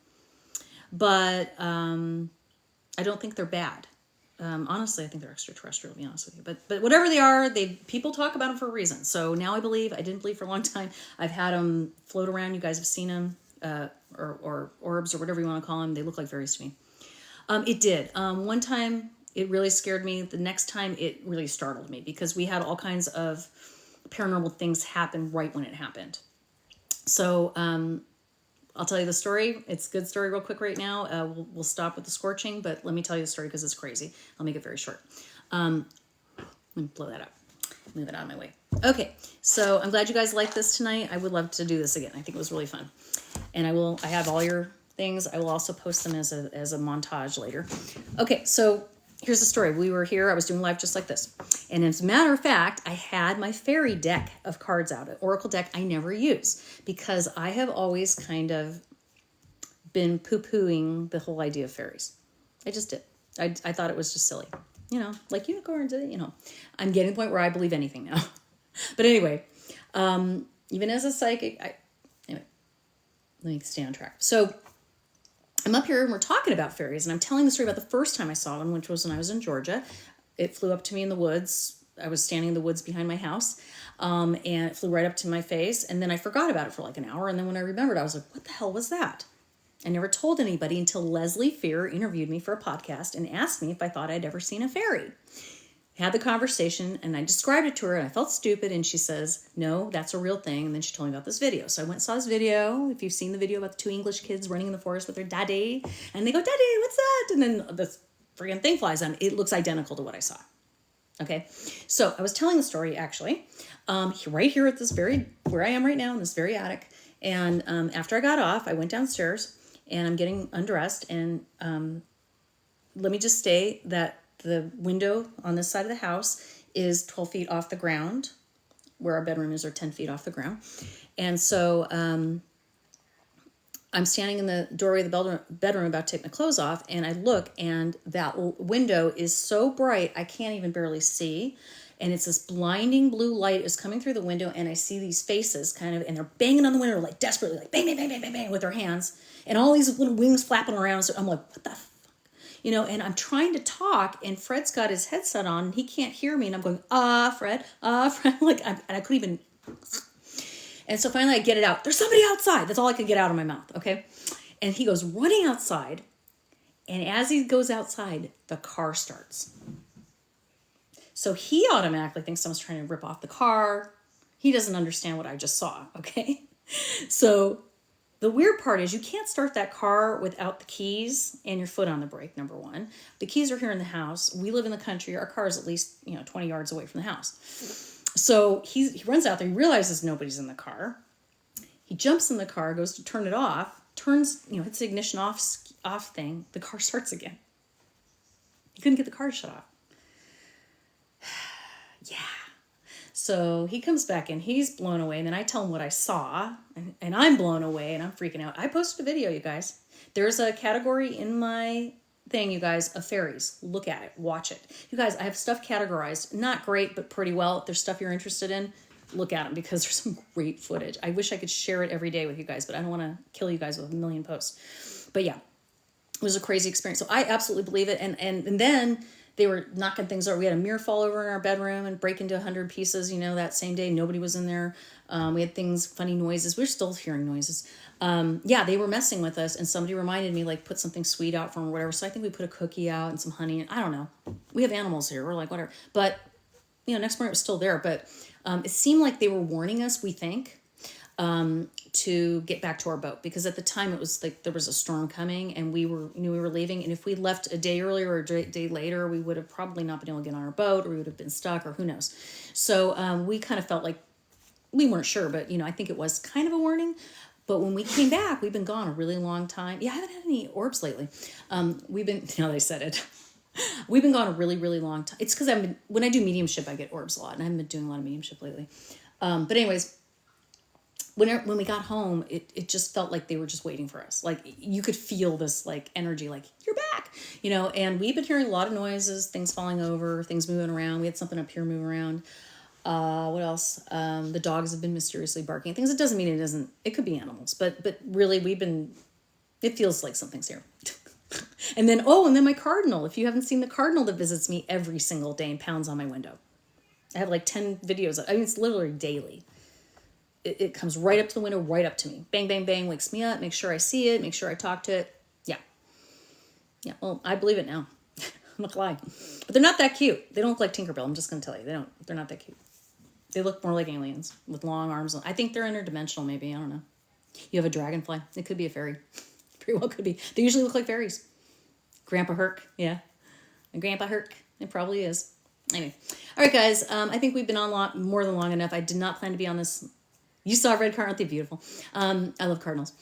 [SPEAKER 1] But I don't think they're bad. Honestly, I think they're extraterrestrial, to be honest with you. But whatever they are, people talk about them for a reason. So now I believe. I didn't believe for a long time. I've had them float around. You guys have seen them, or orbs, or whatever you want to call them. They look like fairies to me. It did. One time it really scared me. The next time it really startled me because we had all kinds of paranormal things happen right when it happened. So I'll tell you the story. It's a good story real quick right now. We'll stop with the scorching, but let me tell you the story because it's crazy. I'll make it very short. Let me blow that up. Move it out of my way. Okay, so I'm glad you guys liked this tonight. I would love to do this again. I think it was really fun. And I have all your things. I will also post them as a montage later. Okay, so here's the story. We were here. I was doing live just like this. And as a matter of fact, I had my fairy deck of cards out, an oracle deck I never use because I have always kind of been poo-pooing the whole idea of fairies. I just did. I thought it was just silly. Like unicorns, I'm getting to the point where I believe anything now. But anyway, even as a psychic, anyway, let me stay on track. So I'm up here and we're talking about fairies, and I'm telling the story about the first time I saw one, which was when I was in Georgia. It flew up to me in the woods. I was standing in the woods behind my house, and it flew right up to my face, and then I forgot about it for like an hour, and then when I remembered, I was like, what the hell was that? I never told anybody until Leslie Fear interviewed me for a podcast and asked me if I thought I'd ever seen a fairy. Had the conversation, and I described it to her, and I felt stupid, and she says, no, that's a real thing, and then she told me about this video. So I went and saw this video. If you've seen the video about the 2 English kids running in the forest with their daddy, and they go, daddy, what's that? And then this friggin' thing flies on. It looks identical to what I saw. Okay, so I was telling the story, actually, right here at this where I am right now, in this very attic, and after I got off, I went downstairs, and I'm getting undressed, and let me just state that the window on this side of the house is 12 feet off the ground, where our bedroom is, or 10 feet off the ground. And so I'm standing in the doorway of the bedroom about to take my clothes off, and I look, and that window is so bright I can't even barely see. And it's this blinding blue light is coming through the window, and I see these faces kind of, and they're banging on the window like desperately, like bang, bang, bang, bang, bang, bang with their hands, and all these little wings flapping around. So I'm like, what the and I'm trying to talk, and Fred's got his headset on, and he can't hear me, and I'm going, Fred, like, and I couldn't even, and so finally I get it out. There's somebody outside. That's all I could get out of my mouth, okay? And he goes running outside, and as he goes outside, the car starts. So he automatically thinks someone's trying to rip off the car. He doesn't understand what I just saw, okay? So the weird part is you can't start that car without the keys and your foot on the brake, number one. The keys are here in the house. We live in the country. Our car is at least 20 yards away from the house. So he runs out there. He realizes nobody's in the car. He jumps in the car, goes to turn it off, hits the ignition off thing. The car starts again. He couldn't get the car shut off. Yeah. So he comes back in, he's blown away, and then I tell him what I saw, and I'm blown away, and I'm freaking out. I posted a video, you guys. There's a category in my thing, you guys, of fairies. Look at it. Watch it. You guys, I have stuff categorized. Not great, but pretty well. If there's stuff you're interested in, look at them because there's some great footage. I wish I could share it every day with you guys, but I don't want to kill you guys with a million posts. But yeah, it was a crazy experience. So I absolutely believe it. And then they were knocking things over. We had a mirror fall over in our bedroom and break into 100 pieces, you know, that same day. Nobody was in there. We had things, funny noises. We're still hearing noises. Yeah, they were messing with us, and somebody reminded me, like, put something sweet out for them or whatever. So I think we put a cookie out and some honey. And I don't know. We have animals here. We're like, whatever. But, you know, next morning it was still there. But it seemed like they were warning us, we think, to get back to our boat, because at the time it was like there was a storm coming and knew we were leaving, and if we left a day earlier or a day later, we would have probably not been able to get on our boat, or we would have been stuck, or who knows. So we kind of felt like we weren't sure, but you know, I think it was kind of a warning. But when we came back, we've been gone a really long time. Yeah, I haven't had any orbs lately. We've been, now they said it. We've been gone a really, really long time. It's because when I do mediumship, I get orbs a lot, and I haven't been doing a lot of mediumship lately. But anyways, when we got home, it just felt like they were just waiting for us. Like you could feel this like energy, like you're back, you know. And we've been hearing a lot of noises, things falling over, things moving around. We had something up here move around. What else? The dogs have been mysteriously barking. Things. It doesn't mean it isn't. It could be animals, but really it feels like something's here. And then my cardinal. If you haven't seen the cardinal that visits me every single day and pounds on my window, I have like 10 videos. I mean, it's literally daily. It comes right up to the window, right up to me. Bang, bang, bang, wakes me up, make sure I see it, make sure I talk to it. Yeah. Yeah, well, I believe it now. I'm not gonna lie. But they're not that cute. They don't look like Tinkerbell. I'm just going to tell you. They're not that cute. They look more like aliens with long arms. I think they're interdimensional, maybe. I don't know. You have a dragonfly. It could be a fairy. Very well could be. They usually look like fairies. Grandpa Herc. Yeah. And Grandpa Herc. It probably is. Anyway. All right, guys. I think we've been on more than long enough. I did not plan to be on this. You saw a red cardinal. Aren't they beautiful? I love cardinals.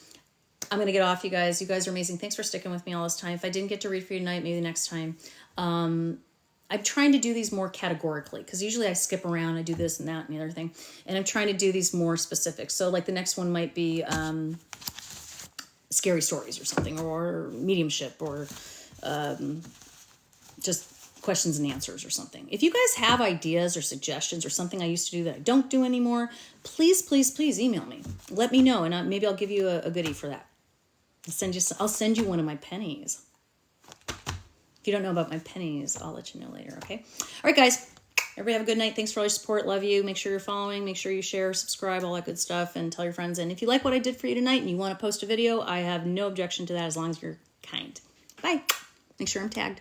[SPEAKER 1] I'm going to get off, you guys. You guys are amazing. Thanks for sticking with me all this time. If I didn't get to read for you tonight, maybe next time. I'm trying to do these more categorically, because usually I skip around. I do this and that and the other thing. And I'm trying to do these more specific. So like the next one might be scary stories or something, or mediumship, or just questions and answers or something. If you guys have ideas or suggestions or something I used to do that I don't do anymore, please, please, please email me. Let me know, and maybe I'll give you a goodie for that. I'll send you one of my pennies. If you don't know about my pennies, I'll let you know later, okay? All right, guys. Everybody have a good night. Thanks for all your support. Love you. Make sure you're following. Make sure you share, subscribe, all that good stuff, and tell your friends. And if you like what I did for you tonight and you want to post a video, I have no objection to that as long as you're kind. Bye. Make sure I'm tagged.